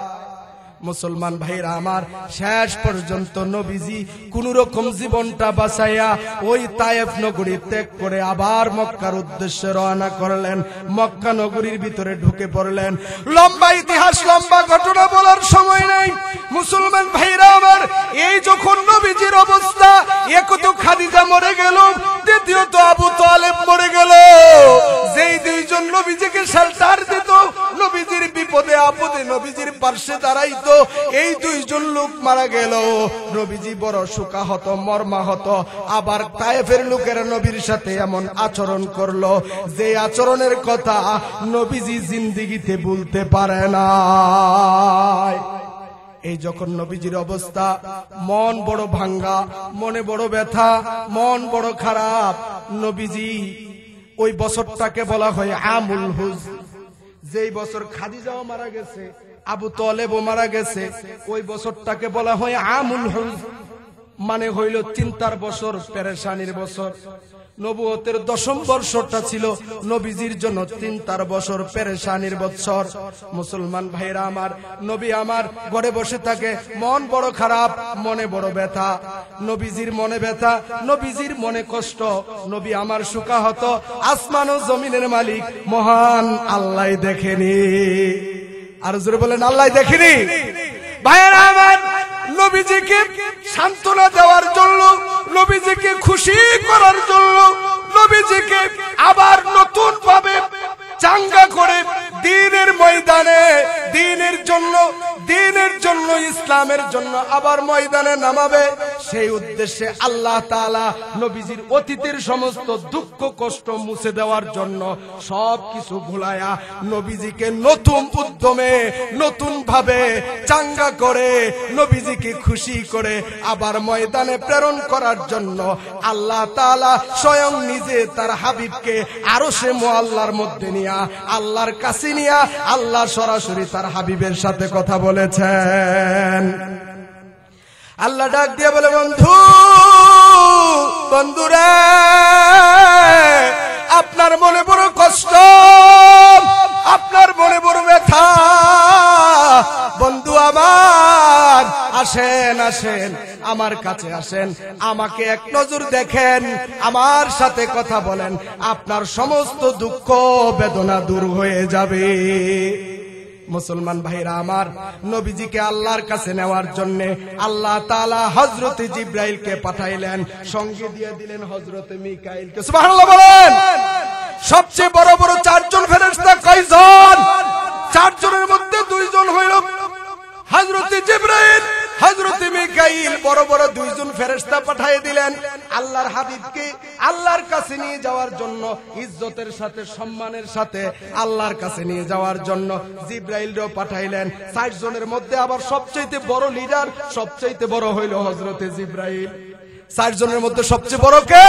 মুসলমান ভাইরা আমার, শেষ পর্যন্ত নবীজি কোন রকম জীবনটা বাঁচাইয়া ওই তায়েফ নগরী ত্যাগ করে আবার মক্কার উদ্দেশ্যে রওনা করলেন। মক্কা নগরীর ভিতরে ঢুকে পড়লেন। লম্বা ইতিহাস, লম্বা ঘটনা বলার সময় নাই। মুসলমান ভাইরা আমার, এই যখন নবীজির অবস্থা, এক তো খাদিজা মরে গেল, দ্বিতীয়ত আবু তালেব মরে গেল, যেই দুইজন নবীজিকে শেল্টার দিত, নবীজির বিপদে আপদে নবীজির পাশে দাঁড়াইতো, এই দুইজন লোক মারা গেল। নবীজি বড় শোকাহত, মর্মাহত। আবার তায়েফের লোকেরা নবীর সাথে এমন আচরণ করলো যে আচরণের কথা নবীজি জিন্দেগিতে ভুলতে পারে না। এই যখন নবীজির অবস্থা, মন বড় ভাঙ্গা, মনে বড় ব্যথা, মন বড় খারাপ। নবীজি ওই বছরটাকে বলা হয় আমুল হুজন। যেই বছর খাদিজাও মারা গেছে, আবু তালেবও মারা গেছে, ওই বছরটাকে বলা হয় আমুল হুজন, মানে হইল চিন্তার বছর, পেরেশানির বছর। নবুয়তের 10ম বর্ষটা ছিল নবীজির জন্য চিন্তার বছর, পেরেশানির বছর। মুসলমান ভাইরা আমার, নবী আমার ঘরে বসে থাকে, মন বড় খারাপ, মনে বড় ব্যথা। নবীজির মনে ব্যথা, নবীজির মনে কষ্ট, নবী আমার শোকাহত। আসমান ও জমিনের মালিক মহান আল্লাহ দেখেনি। আর জোরে বলেন, আল্লাহ দেখেনি। ভাইরা আমার, নবীজিকে সান্ত্বনা দেওয়ার জন্য, নবীজিকে খুশি করার জন্য, নবীজিকে আবার নতুন ভাবে চাঙ্গা করে দ্বীনের ময়দানে, দ্বীনের জন্য, ইসলামের জন্য আবার ময়দানে নামাবে, সেই উদ্দেশ্যে আল্লাহ তাআলা নবীজির অতীতের সমস্ত দুঃখ কষ্ট মুছে দেওয়ার জন্য সবকিছু ভুলায়া নবীজিকে নতুন উদ্যমে, নতুন ভাবে চাঙ্গা করে, নবীজিকে খুশি করে আবার ময়দানে প্রেরণ করার জন্য আল্লাহ তাআলা স্বয়ং নিজে তার হাবিবকে আরশে মুআল্লার মধ্যে নিয়া, আল্লাহর কাছে নিয়া, আল্লাহ সরাসরি তার হাবিবের সাথে কথা বলেছেন। আল্লাহ ডাক দিয়ে বলে, বন্ধুরা, আপনার মনে বড় কষ্ট, আপনার মনে বড় ব্যথা, বন্ধু আমার, আসেন আসেন আমার কাছে আসেন, আমাকে এক নজর দেখেন, আমার সাথে কথা বলেন, আপনার সমস্ত দুঃখ বেদনা দূর হয়ে যাবে। মুসলমান ভাইরা আমার, নবীজিকে আল্লাহর কাছে নেওয়ার জন্য আল্লাহ তাআলা হযরত জিবরাইলকে পাঠাইলেন, সঙ্গে দিয়ে দিলেন হযরত মিকাইলকে। সুবহানাল্লাহ বলেন। সবচেয়ে বড় বড় 4 জন ফেরেশতা কয়জন? 4 জনের মধ্যে 2 জন হইল হযরত জিবরাইল, হযরত মিকাইল। বড় বড় 2 জন ফেরেশতা পাঠিয়ে দিলেন আল্লাহর হাবিবকে আল্লাহর কাছে নিয়ে যাওয়ার জন্য, ইজ্জতের সাথে, সম্মানের সাথে আল্লাহর কাছে নিয়ে যাওয়ার জন্য জিবরাইলও পাঠাইলেন। 4 জনের মধ্যে আবার সবচেয়ে বড় লিডার, সবচেয়ে বড় হইল হযরত জিবরাইল। 4 জনের মধ্যে সবচেয়ে বড় কে?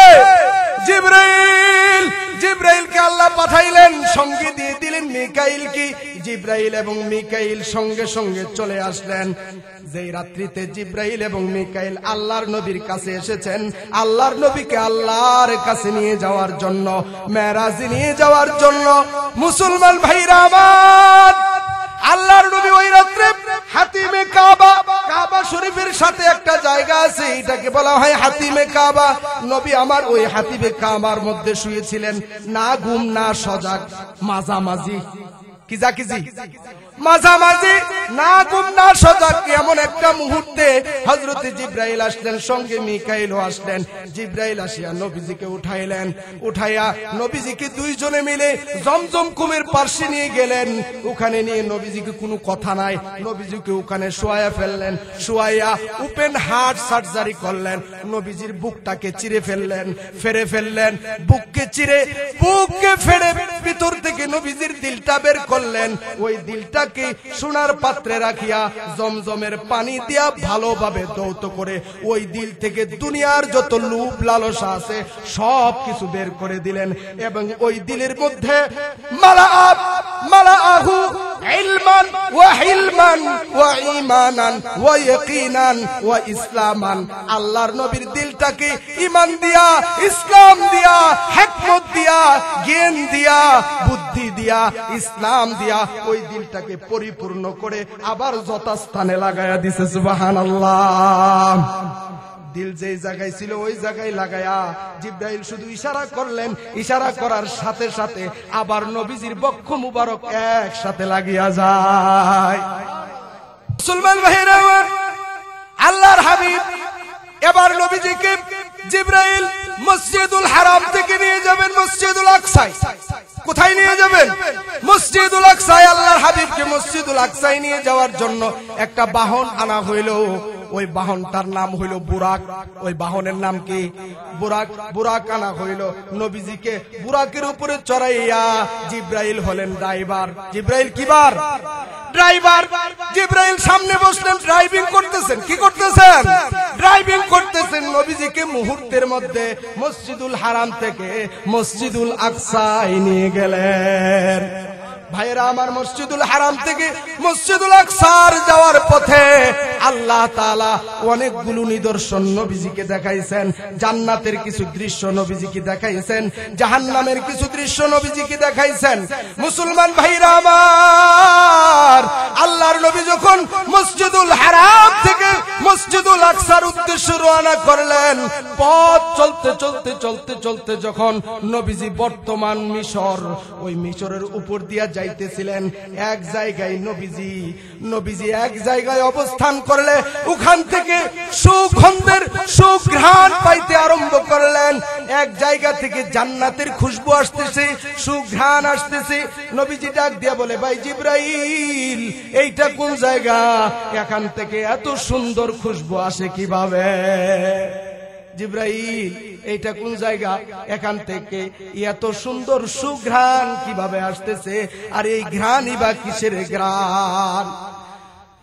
জিবরাইল। জিবরাইলকে আল্লাহ পাঠাইলেন, সঙ্গে দিয়ে দিলেন মিকাইলকে। জিবরাইল এবং মিকাইল সঙ্গে সঙ্গে চলে আসলেন। যেই রাত্রিতে জিবরাইল এবং মিকাইল আল্লাহর নবীর কাছে এসেছেন, আল্লাহর নবীকে আল্লাহর কাছে নিয়ে যাওয়ার জন্য, মেরাজে নিয়ে যাওয়ার জন্য, মুসলমান ভাইরা আমার, আল্লাহর নবী ওই রাত্রে হাতিমে কাবা, কাবা শরীফের সাথে একটা জায়গা আছে, এটাকে বলা হয় হাতিমে কাবা। নবী আমার ওই হাতিমে কাবার মধ্যে শুয়েছিলেন, না ঘুম না সজাগ, মাঝামাঝি, কিজাকিজি, মাঝামাঝি না ঘুম না সজাগ এমন একটা মুহূর্তে হযরত জিবরাইল আসলেন, সঙ্গে মিকাইলও আসলেন। জিবরাইল আসিয়া নবীজিকে উঠাইলেন, উঠাইয়া নবীজিকে দুইজনে মিলে জমজম কুমের পাশে নিয়ে গেলেন। ওখানে নিয়ে নবীজিকে কোনো কথা নাই, নবীজিকে ওখানে শোয়ায়া ফেললেন, শোয়াইয়া ওপেন হার্ট সার্জারি করলেন। নবীজির বুকটাকে চিরে ফেললেন, ফেরে ফেললেন, বুককে চিরে বুককে ফেরে ভিতর থেকে নবীজির দিলটা বের করলেন। ওই দিলটাকে সোনার পাত্রে রাখিয়া জমজমের পানি দিয়া ভালোভাবে দৌত করে ওই দিল থেকে দুনিয়ার যত লোভ লালসা আছে সব কিছু বের করে দিলেন। এবং ওই দিলের মধ্যে মালাআহু ইলমান ওয়া হিলমান ওয়া ঈমানান ওয়া ইয়াকিনান ওয়া ইসলামান। আল্লাহর নবীর দিলটাকে ঈমান দিয়া, ইসলাম দিয়া, হিকমত দিয়া, জ্ঞান দিয়া, বুদ্ধি দিয়া, ইসলাম দিয়া ওই দিলটাকে পরিপূর্ণ করে আবার যথাস্থানে লাগায়া দিছে। সুবহানাল্লাহ। দিল যেই জায়গায় ছিল ওই জায়গায় লাগায়া জিবরাইল শুধু ইশারা করলেন, ইশারা করার সাথে সাথে আবার নবীজির বক্ষ মুবারক একসাথে লাগিয়া যায়। মুসলমান ভাইরা আমার, আল্লাহর হাবিব এবার নবীজিকে জিবরাইল মসজিদুল হারাম থেকে নিয়ে যাবেন মসজিদুল আকসায়। কোথায় নিয়ে যাবেন? মসজিদুল আকসায়। আল্লাহর হাবিবকে মসজিদুল আকসায় নিয়ে যাওয়ার জন্য একটা বাহন আনা হইল। ওই বাহনটার নাম হইল বুরাক। ওই বাহনের নাম কি? বুরাক। বুরাক আনা হইল। নবীজিকে বুরাকের উপরে চড়াইয়া জিবরাইল হলেন ড্রাইভার। জিবরাইল কিবার? ড্রাইভার। জিবরাইল সামনে বসলেন, ড্রাইভিং করতেছেন। কি করতেছেন? ড্রাইভিং করতেছেন। নবীজিকে মুহূর্তের মধ্যে মসজিদুল হারাম থেকে মসজিদুল আকসায় নিয়ে গেলেন। ভাইরা আমার, মসজিদুল হারাম থেকে মসজিদুল আকসার যাওয়ার পথে আল্লাহ তাআলা অনেকগুলো নিদর্শন নবীজিকে দেখাইছেন। জান্নাতের কিছু দৃশ্য নবীজিকে দেখাইছেন, জাহান্নামের কিছু দৃশ্য নবীজিকে দেখাইছেন। মুসলমান ভাইরা আমার, আল্লাহর নবী যখন মসজিদুল হারাম থেকে মসজিদুল আকসার উদ্দেশ্যে রওনা করলেন, পথ চলতে চলতে চলতে চলতে যখন নবীজি বর্তমান মিশর, ওই মিশরের উপর দিয়া যাইতেছিলেন, এক জায়গায় নবীজি এক জায়গায় অবস্থান করলে ওখান থেকে সুগন্ধের সুঘ্রাণ পাইতে আরম্ভ করলেন। এক জায়গা থেকে জান্নাতের খুশবু আসতেছে, সুঘ্রাণ আসতেছে। নবীজি ডাক দিয়া বলে, ভাই জিবরাইল, এইটা কোন জায়গা? এখান থেকে এত সুন্দর খুশবু আসে কিভাবে? জিবরাইল, এইটা কোন জায়গা? এখান থেকে এত সুন্দর সুঘ্রাণ কিভাবে আসতেছে? আর এই ঘ্রাণই বা কিসের ঘ্রাণ?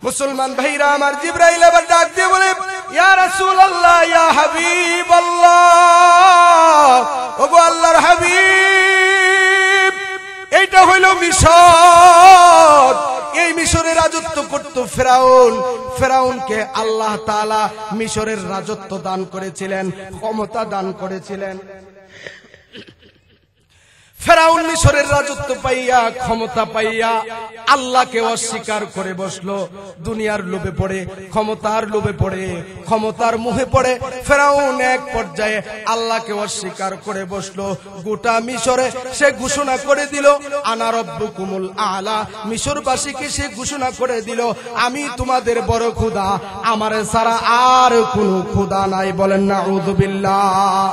মুসলমান ভাইরা আমার, জিবরাইল আবার ডাক দিয়ে বলে, ইয়া রাসূলুল্লাহ, ইয়া হাবিবাল্লাহ, ওগো আল্লাহর হাবিব, এইটা হইল মিশর। এই মিশরে রাজত্ব করত ফেরাউন। ফেরাউনকে আল্লাহ তাআলা মিশরের রাজত্ব দান করেছিলেন, ক্ষমতা দান করেছিলেন। ফেরাউন মিশরের রাজত্ব পাইয়া, ক্ষমতা পাইয়া আল্লাহকে অস্বীকার করে বসলো। দুনিয়ার লোভে পড়ে, ক্ষমতার লোভে পড়ে, ক্ষমতার মোহে পড়ে ফেরাউন এক পর্যায়ে আল্লাহকে অস্বীকার করে বসলো। গোটা মিশরে সে ঘোষণা করে দিল, আনা রব্বুকুমুল আলা। মিশরবাসীকে সে ঘোষণা করে দিল, আমি তোমাদের বড় খোদা, আমার ছাড়া আর কোনো খোদা নাই। বলেন নাউযুবিল্লাহ।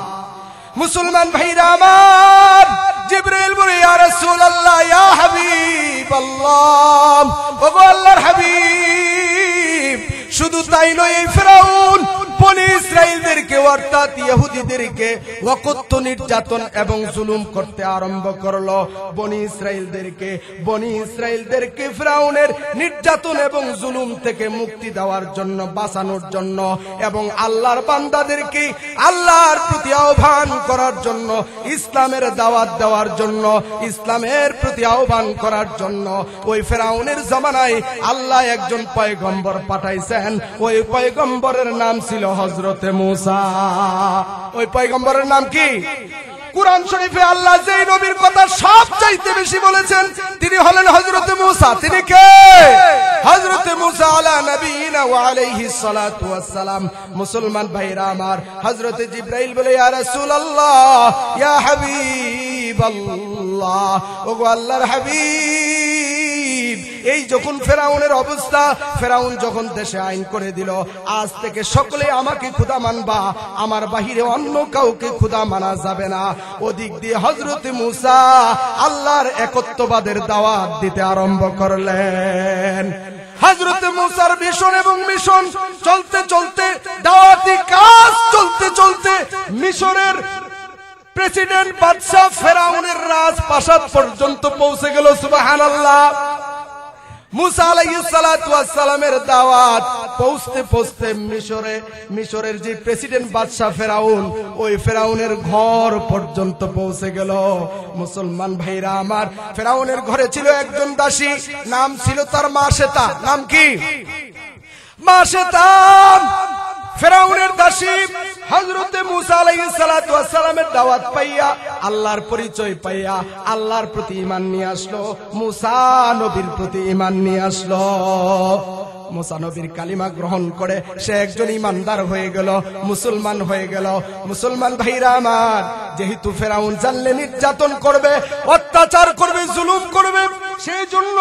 মুসলমান ভাইরা আমার, জিবরাইল বলে, ইয়া রাসূলুল্লাহ, ইয়া হাবিবাল্লাহ, ওগো আল্লাহর হাবিব, শুধু তাই নয়, এই ফেরাউন বনি ইসরাইলদেরকে অর্থাৎ ইহুদিদেরকে অকথ্য নির্যাতন এবং জুলুম করতে আরম্ভ করলো। বনি ইসরাইলদেরকে ফেরাউনের নির্যাতন এবং জুলুম থেকে মুক্তি দেওয়ার জন্য, বাঁচানোর জন্য এবং আল্লাহর বান্দাদেরকে আল্লাহর প্রতি আহ্বান করার জন্য, ইসলামের দাওয়াত দেওয়ার জন্য, ইসলামের প্রতি আহ্বান করার জন্য ওই ফেরাউনের জমানায় আল্লাহ একজন পয়গম্বর পাঠাইছেন। ওই পয়গম্বরের নাম ছিল হযরতে মূসা। ওই পয়গম্বরের নাম কি? কুরআন শরীফে আল্লাহ যেই নবীর কথা সবচাইতে বেশি বলেছেন তিনি হলেন হযরতে মূসা। তিনি কে? হযরতে মূসা আলা নবিয়িনা ওয়া আলাইহিস সালাতু ওয়াস সালাম। মুসলমান ভাইরা আমার, হযরতে জিবরাইল বলে, ইয়া রাসূলুল্লাহ, ইয়া হাবিবাল্লাহ, ওগো আল্লাহর হাবিব, এই যখন ফেরাউনের অবস্থা, ফেরাউন যখন দেশে আইন করে দিল, আজ থেকে সকলে আমাকে খোদা মানবা, আমার বাহিরে অন্য কাউকে খোদা মানা যাবে না। ওদিক দিয়ে হযরত মূসা আল্লাহর একত্ববাদের দাওয়াত দিতে আরম্ভ করলেন। হযরত মূসার মিশন এবং মিশন চলতে চলতে, দাওয়াতি কাজ চলতে চলতে মিশরের প্রেসিডেন্ট বাদশা ফেরাউনের রাজপ্রাসাদ পর্যন্ত পৌঁছে গেল। সুবহানাল্লাহ। মূসা আলাইহিস সালাতু ওয়াস সালামের দাওয়াত পৌঁছতে পৌঁছতে মিশরের যে প্রেসিডেন্ট বাদশা ফেরাউন, ওই ফেরাউনের ঘর পর্যন্ত পৌঁছে গেল। মুসলমান ভাইরা আমার, ফেরাউনের ঘরে ছিল একজন দাসী, নাম ছিল তার মাশেতা। নাম কি? মাশেতা। ফেরাউনের দাসী হযরতে মূসা আলাইহিস সালাতু ওয়াস সালামের দাওয়াত পাইয়া, আল্লাহর পরিচয় পাইয়া আল্লাহর প্রতি ঈমান নিয়ে আসলো, মূসা নবীর প্রতি ঈমান নিয়ে আসলো। মূসা নবীর কালিমা গ্রহণ করে সে একজন ঈমানদার হয়ে গেল, মুসলমান হয়ে গেল। মুসলমান ভাইরা আমার, যেহেতু ফেরাউন জানলে নির্যাতন করবে, অত্যাচার করবে, জুলুম করবে, সেই জন্য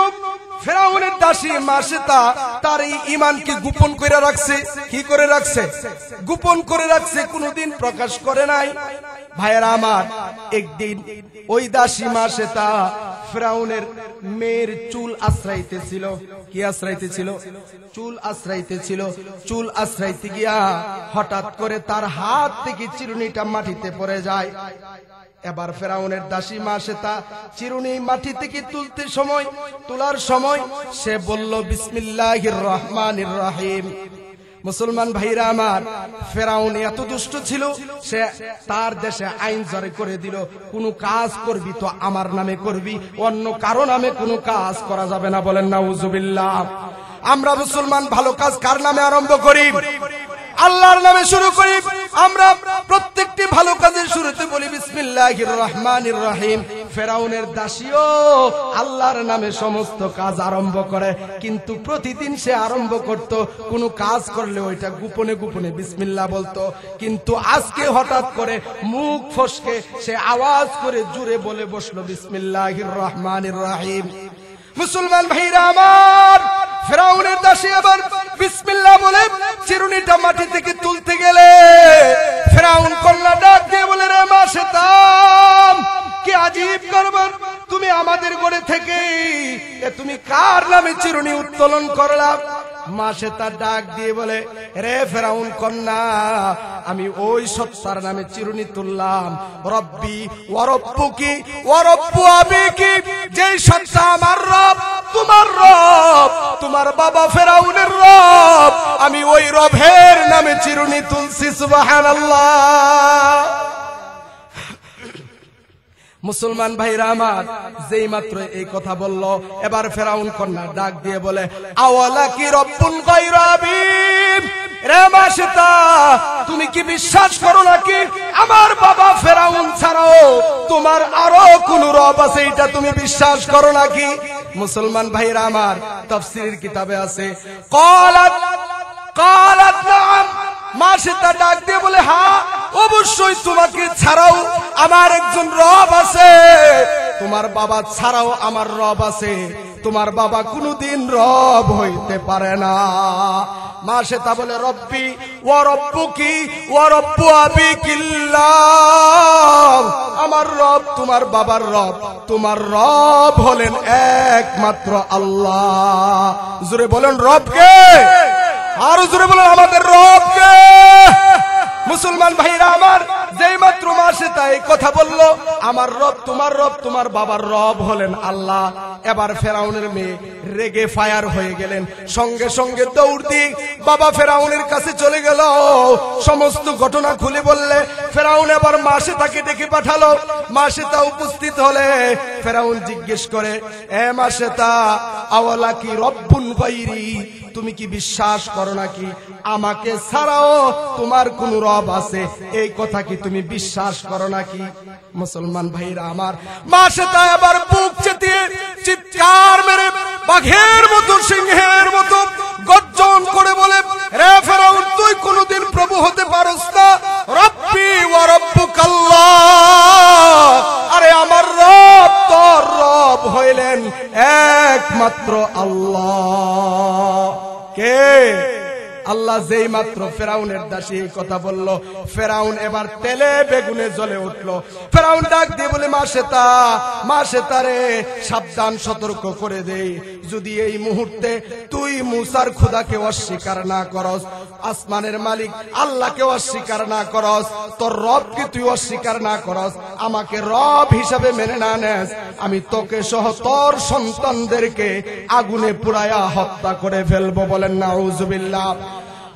ফেরাউনের দাসী মাশেতা তার এই ঈমানকে গোপন করে রাখছে। কি করে রাখছে? গোপন করে রাখছে, কোনোদিন প্রকাশ করে নাই। ভাইরা আমার, একদিন ওই দাসী মাশেতা ফেরাউনের মেয়ের চুল আশ্রাইতেছিল। কি আশ্রাইতেছিল? চুল আশ্রাইতেছিল। চুল আশ্রাইতে গিয়া হঠাৎ করে তার হাত থেকে চিরুনিটা মাটিতে পড়ে যায়। এবার ফেরাউনের দাসী মাশেতা চিরুনি মাটি থেকে তোলার সময় সে বলল বিসমিল্লাহির রহমানির রহিম। মুসলমান ভাইরা আমার, ফেরাউন এত দুষ্ট ছিল, সে তার দেশে আইন জারি করে দিল, কোন কাজ করবি তো আমার নামে করবি, অন্য কারো নামে কোনো কাজ করা যাবে না। বলেন নাউজুবিল্লাহ। আমরা মুসলমান ভালো কাজ কার নামে আরম্ভ করি? আল্লাহর নামে শুরু করি। আমরা প্রত্যেকটি ভালো কাজের শুরুতে বলি বিসমিল্লাহির রহমানির রহিম। ফেরাউনের দাসীও আল্লাহর নামে সমস্ত কাজ আরম্ভ করে, কিন্তু প্রতিদিন সে আরম্ভ করত, কোনো কাজ করলে ওইটা গোপনে গোপনে বিসমিল্লাহ বলতো। কিন্তু আজকে হঠাৎ করে মুখ ফসকে সে আওয়াজ করে জুড়ে বলে বসলো বিসমিল্লাহির রহমানির রহিম। মুসলমান ভাইরা আমার, ফেরাউনের দাসী আবার বিসমিল্লাহ বলে চিরুনিটা মাটি থেকে তুলতে গেলে ফেরাউন কন্যা ডাক দিয়ে বলে, রে মাশেতা, কি আজীব কারবার, তুমি আমাদের ঘরে থেকে তুমি কার নামে চিরুনি উত্তোলন করলা? মাশেতা ডাক দিয়ে বলে, রে ফেরাউন কন্যা, আমি ওই সত্তার নামে চিরুনি তুললাম, রব্বি ওয়া রব্বুকি ওয়া রব্বু আবিকি, যেই সত্তা আমার রব, তোমার রব, তোমার বাবা ফেরাউনের রব, আমি ওই রবের নামে চিরুনি তুলছি। সুবহানাল্লাহ। মুসলমান ভাইরা আমার, যেই মাত্র এই কথা বলল, এবার ফেরাউন কন্যা ডাক দিয়ে বলে, আওয়ালা কি রব্বুন গায়রা আবিব, রে মাশেতা, তুমি কি বিশ্বাস করো নাকি আমার বাবা ফেরাউন ছাড়াও তোমার আরো কোন রব আছে? এটা তুমি বিশ্বাস করো নাকি? মুসলমান ভাইরা আমার, তাফসীরের কিতাবে আছে কালাত নাম। মাশেতা ডাক দিয়ে বলে, হ্যাঁ অবশ্যই তোমাকে ছাড়াও আমার একজন রব আছে, তোমার বাবা ছাড়াও আমার রব আছে, তোমার বাবা কোনদিন রব হইতে পারে না। মাশেতা বলে, রব্বি ওয়া রব্বুকি ওয়া রব্বু আবিকিল্লাহ, আমার রব তোমার বাবার রব, তোমার রব হলেন একমাত্র আল্লাহ। জোরে বলেন রবকে, আরো জোরে বলেন আমাদের রবকে। মুসলমান ভাইরা আমার, যেই মাত্র মাশেতা এই কথা বলল, আমার রব তোমার রব, তোমার বাবার রব হলেন আল্লাহ, এবার ফেরাউনের মেয়ে রেগে ফায়ার হয়ে গেলেন, সঙ্গে সঙ্গে দৌড় দিয়ে বাবা ফেরাউনের কাছে চলে গেল। সমস্ত ঘটনা খুলে বললে ফেরাউন এবার মাশেতাকে ডেকে পাঠালো। মাশেতা উপস্থিত হলে ফেরাউন জিজ্ঞেস করে, এ মাশেতা, আওয়ালা কি রব্বুন গায়রি, তুমি কি বিশ্বাস করো নাকি আমাকে ছাড়াও তোমার কোন রব আছে? এই কথা কি তুমি বিশ্বাস করো নাকি? মুসলমান ভাইরা আমার, মাশেতা এবার বুক চেতিয়ে চিৎকার মেরে বাঘের মতো, সিংহের মতো গর্জন করে বলে, রে ফেরাউন, তুই কোনদিন প্রভু হতে পারস না। রব্বি ওয়া রব্বুকাল্লাহ, আরে আমার রব তোর রব হইলেন একমাত্র একমাত্র আল্লাহ। কে? আল্লাহ। যেই মাত্র ফেরাউনের দাসী এই কথা বলল, ফেরাউন এবার তেলে বেগুনে জ্বলে উঠল। ফেরাউন ডাক দিয়ে বলে, মা সেতারে সাবধান, সতর্ক করে দেই, যদি এই মুহূর্তে তুই মুসার খোদাকে অস্বীকার না করস, আসমানের মালিক আল্লাহকে অস্বীকার না করস, তোর রবকে তুই অস্বীকার না করস, আমাকে রব হিসাবে মেনে না নেস, আমি তোকে সহ তোর সন্তানদেরকে আগুনে পুড়ায়া হত্যা করে ফেলবো। বলেন নাউজুবিল্লাহ।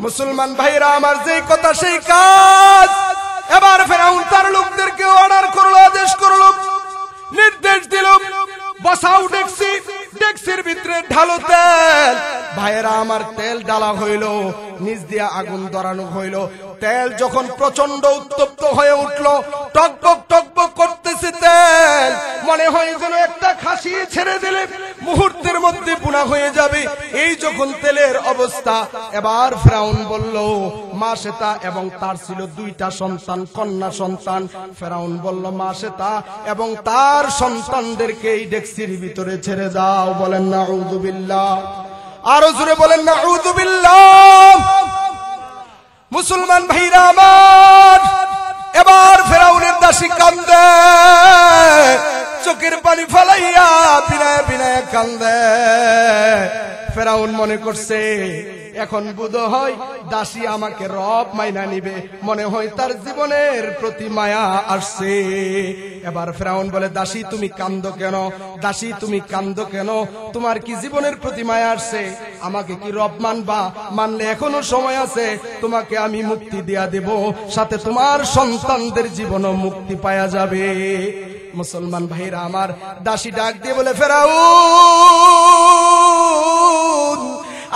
মুসলমান ভাইরা আমার, যেই কথা সেই কাজ। এবার ফেরাউন তার লোকদেরকে অর্ডার করলো, আদেশ করলো, নির্দেশ দিল, বসাও ডেকসি, ডেকসির ভিতরে ঢালো তেল। ভাইরা আমার, তেল ডালা হইল, নিচ দিয়া আগুন ধরানো হইল। তেল যখন প্রচন্ড উত্তপ্ত হয়ে উঠলো, টকবক টকবক করতেছে তেল, মনে হয় যেন একটা খাসি ছেড়ে দিলে মুহূর্তের মধ্যে পুনা হয়ে যাবে। এই যখন তেলের অবস্থা, এবার ফেরাউন বলল, মা সেতা এবং তার ছিল 2টা সন্তান, কন্যা সন্তান। ফেরাউন বলল, মা সেতা এবং তার সন্তানদেরকে এই ডেকসির ভিতরে ছেড়ে দাও। বলেন নাউযুবিল্লাহ। আরো জোরে বলেন নাউযুবিল্লাহ। মুসলমান ভাইরা আমার, এবার ফেরাউনের দাসী কান্দে, চোখের পানি ফলাইয়া বিনায় বিনায় কান্দে। ফেরাউন মনে করছে এখন বোধ হয় দাসী আমাকে রব মাইনা নিবে, মনে হয় তার জীবনের প্রতি মায়া আসছে। এবার ফেরাউন বলে, দাসী তুমি কান্দো কেন? দাসী তুমি কান্দো কেন? তোমার কি জীবনের প্রতি মায়া আসছে? আমাকে কি রব মানবা? মানলে এখনো সময় আছে, তোমাকে আমি মুক্তি দিয়া দেব, সাথে তোমার সন্তানদের জীবনও মুক্তি পাওয়া যাবে। মুসলমান ভাইরা আমার, দাসী ডাক দিয়ে বলে, ফেরাউন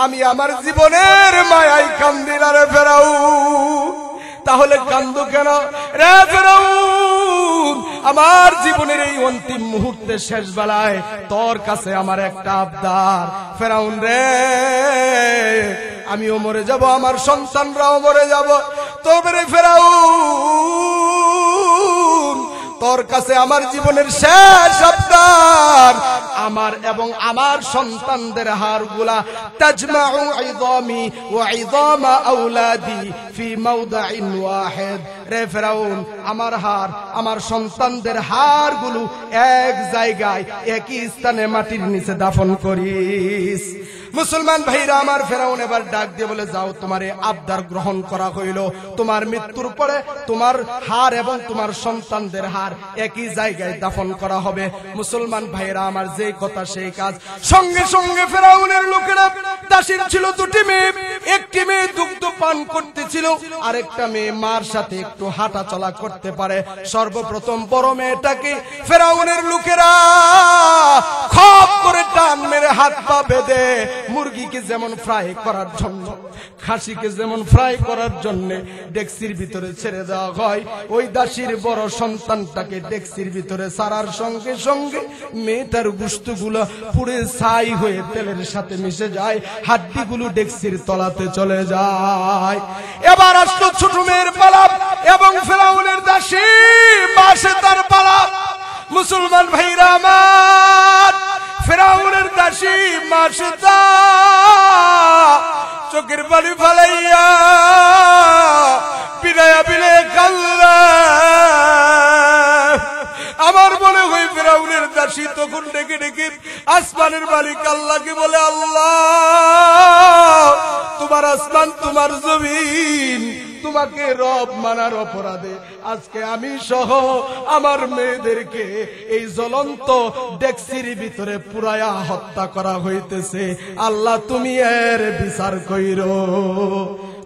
আমি আমার জীবনের মায়ায় কান্দি না রে ফেরাউন। তাহলে কান্দো কেন রে ফেরাউন? আমার জীবনের এই অন্তিম মুহূর্তে শেষ বেলায় তোর কাছে আমার একটা আবদার। ফেরাউন রে, আমিও মরে যাব, আমার সন্তানরাও মরে যাব, তবে ফেরাউন তোর কাছে আমার জীবনের শেষ আবদার, আমার এবং আমার সন্তানদের হাড়গুলা তাজমাউ ইযামি ওয়া ইযামা আওলাদি ফি মাওদাইন ওয়াহিদ। রে ফেরাউন, আমার হাড়, আমার সন্তানদের হাড়গুলো এক জায়গায় একই স্থানে মাটির নিচে দাফন করিস। মুসলমান ভাইরা আমার, ফেরাউন এবার ডাক দিয়ে বলে, যাও, তোমার এই আবদার গ্রহণ করা হইল, তোমার মৃত্যুর পরে তোমার হাড় এবং তোমার সন্তানদের হাড় একই জায়গায় দাফন করা হবে। মুসলমান ভাইরা আমার, যে কথা সেই কাজ। সঙ্গে সঙ্গে ফেরাউনের লোকেরা, দাসীর ছিল 2টি মেয়ে, একটি মেয়ে দুগ্ধ পান করতেছিল, আরেকটা মেয়ে মার সাথে একটু হাঁটা চলা করতে পারে। সর্বপ্রথম বড় মেয়েটাকে ফেরাউনের লোকেরা খপ করে টান মেরে হাত পা বেঁধে, মুরগিকে যেমন ফ্রাই করার জন্য, খাসিকে যেমন ফ্রাই করার জন্য ডেকসির ভিতরে ছেড়ে দেওয়া হয়, ওই দাসীর বড় সন্তানটাকে ডেকসির ভিতরে ছাড়ার সঙ্গে সঙ্গে মেয়েটার গোশতগুলো পুড়ে ছাই হয়ে তেলের সাথে মিশে যায়, হাড্ডিগুলো ডেকসির তলাতে চলে যায়। এবার আসলো ছোট মেয়ের পালা এবং ফেরাউনের দাসী মা সেতার পালা। মুসলমান ভাইরা আমার, ফেরাউনের দাসী মা সেতা চোখের পানি ফালাইয়া বিনায়া বিনায়া কান্না। আমার মনে হয় ফেরাউনের দাসী তখন ডেকে ডেকে আসমানের মালিক আল্লাহকে বলে, আল্লাহ, তোমার আসমান, তোমার জমিন তোমাকে রব মানার অপরাধে আজকে আমি সহ আমার মেয়েদেরকে এই জ্বলন্ত ডেকসির ভিতরে পুরায়া হত্যা করা হইতেছে। আল্লাহ, তুমি এর বিচার কইরো।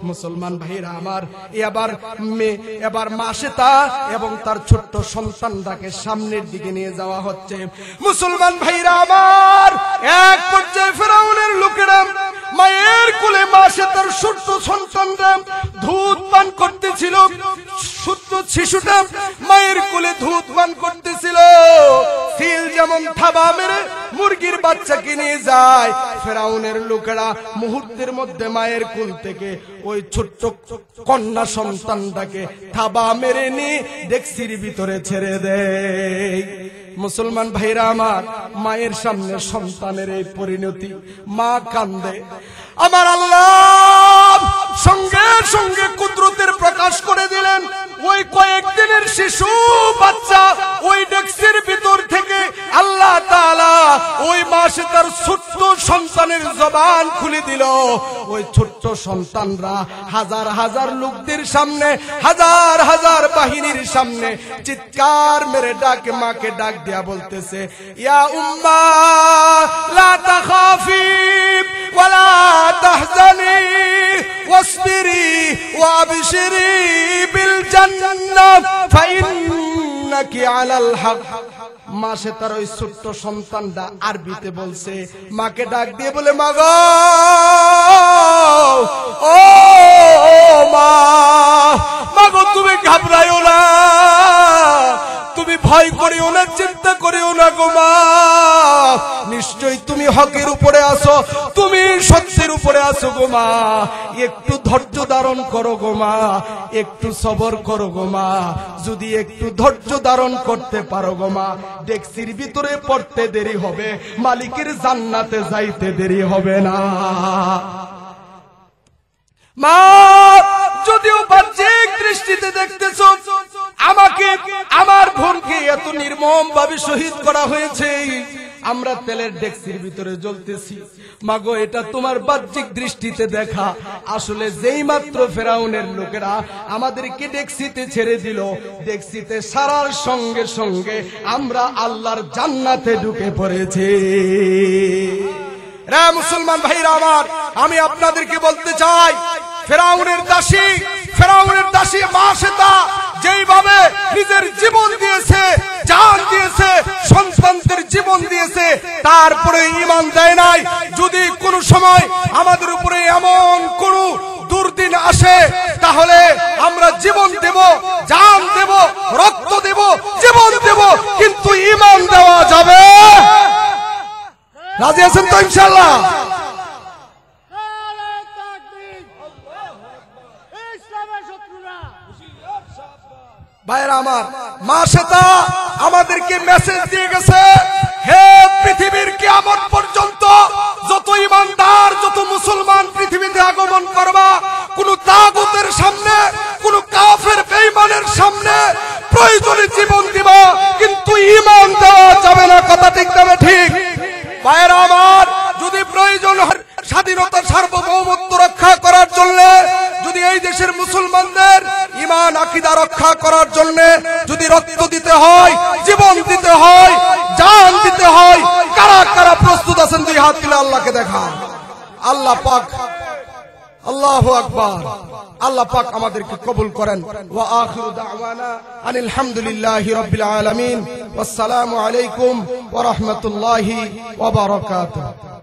মুসলমান ভাইরা আমার, এবার মা সেতা এবং তার ছোট্ট সন্তানটাকে সামনের দিকে নিয়ে যাওয়া হচ্ছে। মুসলমান ভাইরা আমার, এক পর্যায়ে ফেরাউনের লোকেরা মায়ের কোলে মা সেতার ছোট্ট সন্তানরা দুধ পান করতেছিল। ছোট্ট শিশুটা মায়ের কোলে দুধ পান করতেছিল। সিল যেমন থাবা মেরে মুরগির বাচ্চাকে নিয়ে যায়, ফেরাউনের লোকেরা মুহূর্তের মধ্যে মায়ের কোল থেকে ওই ছোট্ট কন্যা সন্তানটাকে থাবা মেরে নিয়ে ডেকসির ভিতরে ছেড়ে দেয়। মুসলমান ভাইরা আমার, মায়ের সামনে সন্তানের এই পরিণতি, মা কান্দে। আমার আল্লাহ সঙ্গে সঙ্গে কুদরতের প্রকাশ করে দিলেন। ওই কয়েকদিনের শিশু বাচ্চা ওই ডেক্সির ভিতর থেকে আল্লাহ তাআলা ওই মাসে তার ছোট্ট সন্তানের জবান খুলে দিল। ওই ছোট্ট সন্তানরা হাজার হাজার লোকদের সামনে, হাজার হাজার বাহিনীর সামনে চিৎকার মেরে ডাকে, মাকে ডাক দিয়া বলতেছে, ইয়া উম্মা লা তাখাফি ওয়ালা তাহজানি ওয়াসবিরি ওয়াবশিরি বিল জান্নাহ ফাইন্নাকি আলাল হক। মাসে তার ওই ছোট্ট সন্তানটা আরবিতে বলছে, মাকে ডাক দিয়ে বলে, মা গো, ও মা, মা গো, তুমি ঘাবড়াইও না, তুমি ভয় করিও না, চিন্তা করিও না গো মা, নিশ্চয়ই তুমি হকের উপরে আছো, তুমি সত্যের উপরে আছো গো মা, একটু ধৈর্য ধারণ করো গো মা, একটু সবর করো গো মা, যদি একটু ধৈর্য ধারণ করতে পারো গো মা, ডেক্সির ভিতরে পড়তে দেরি হবে, মালিকের জান্নাতে যাইতে দেরি হবে না। মা, যদিও বাহ্যিক দৃষ্টিতে দেখতেছো আমাকে, আমার বোনকে এত নির্মম ভাবে শহীদ করা হয়েছে, আমরা তেলের ডেক্সির ভিতরে জ্বলতেছি, মাগো এটা তোমার বাহ্যিক দৃষ্টিতে দেখা। আসলে যেই মাত্র ফেরাউনের লোকেরা আমাদেরকে ডেক্সিতে ছেড়ে দিল, ডেক্সিতে সারার সঙ্গে সঙ্গে আমরা আল্লাহর জান্নাতে ঢুকে পড়েছি। রে মুসলমান ভাইরা আমার, আমি আপনাদেরকে বলতে চাই, ফেরাউনের দাসী মাসেতা যেইভাবে নিজের জীবন দিয়েছে, জান দিয়েছে, সন্তানদের জীবন দিয়েছে, তারপরে ঈমান দেয় নাই। যদি কোনো সময় আমাদের উপরে এমন কোন দুর্দিন আসে, তাহলে আমরা জীবন দেব, জান দেব, রক্ত দেব, জীবন দেব, কিন্তু ঈমান দেওয়া যাবে। রাজি আছেন তো ইনশাআল্লাহ? ভাইরা আমার, মাসেতা আমাদেরকে মেসেজ দিয়ে গেছে, হে পৃথিবীর কিয়ামত পর্যন্ত যত ঈমানদার, যত মুসলমান পৃথিবীতে আগমন করবা, কোন তাগুতের সামনে, কোন কাফের বেঈমানের সামনে প্রয়োজনে জীবন দিবা, কিন্তু ঈমান দেওয়া যাবে না। কথা ঠিক তবে ঠিক? ভাইরা আমার, যদি প্রয়োজন স্বাধীনতার সার্বভৌমত্ব রক্ষা করার জন্য, যদি এই দেশের মুসলমানদের ঈমান আকীদা রক্ষা করার জন্য যদি রক্ত দিতে হয়, জীবন দিতে হয়, জান দিতে হয়, কারা কারা প্রস্তুত আছেন? দুই হাত তুলে আল্লাহকে দেখান। আল্লাহ পাক, আল্লাহু আকবার, আল্লাহ পাক আমাদেরকে কবুল করেন। ওয়া আখিরু দাওয়ানা আনিল হামদুলিল্লাহি রাব্বিল আলামিন। ওয়াসসালামু আলাইকুম ওয়া রাহমাতুল্লাহি ওয়া বারাকাতুহু।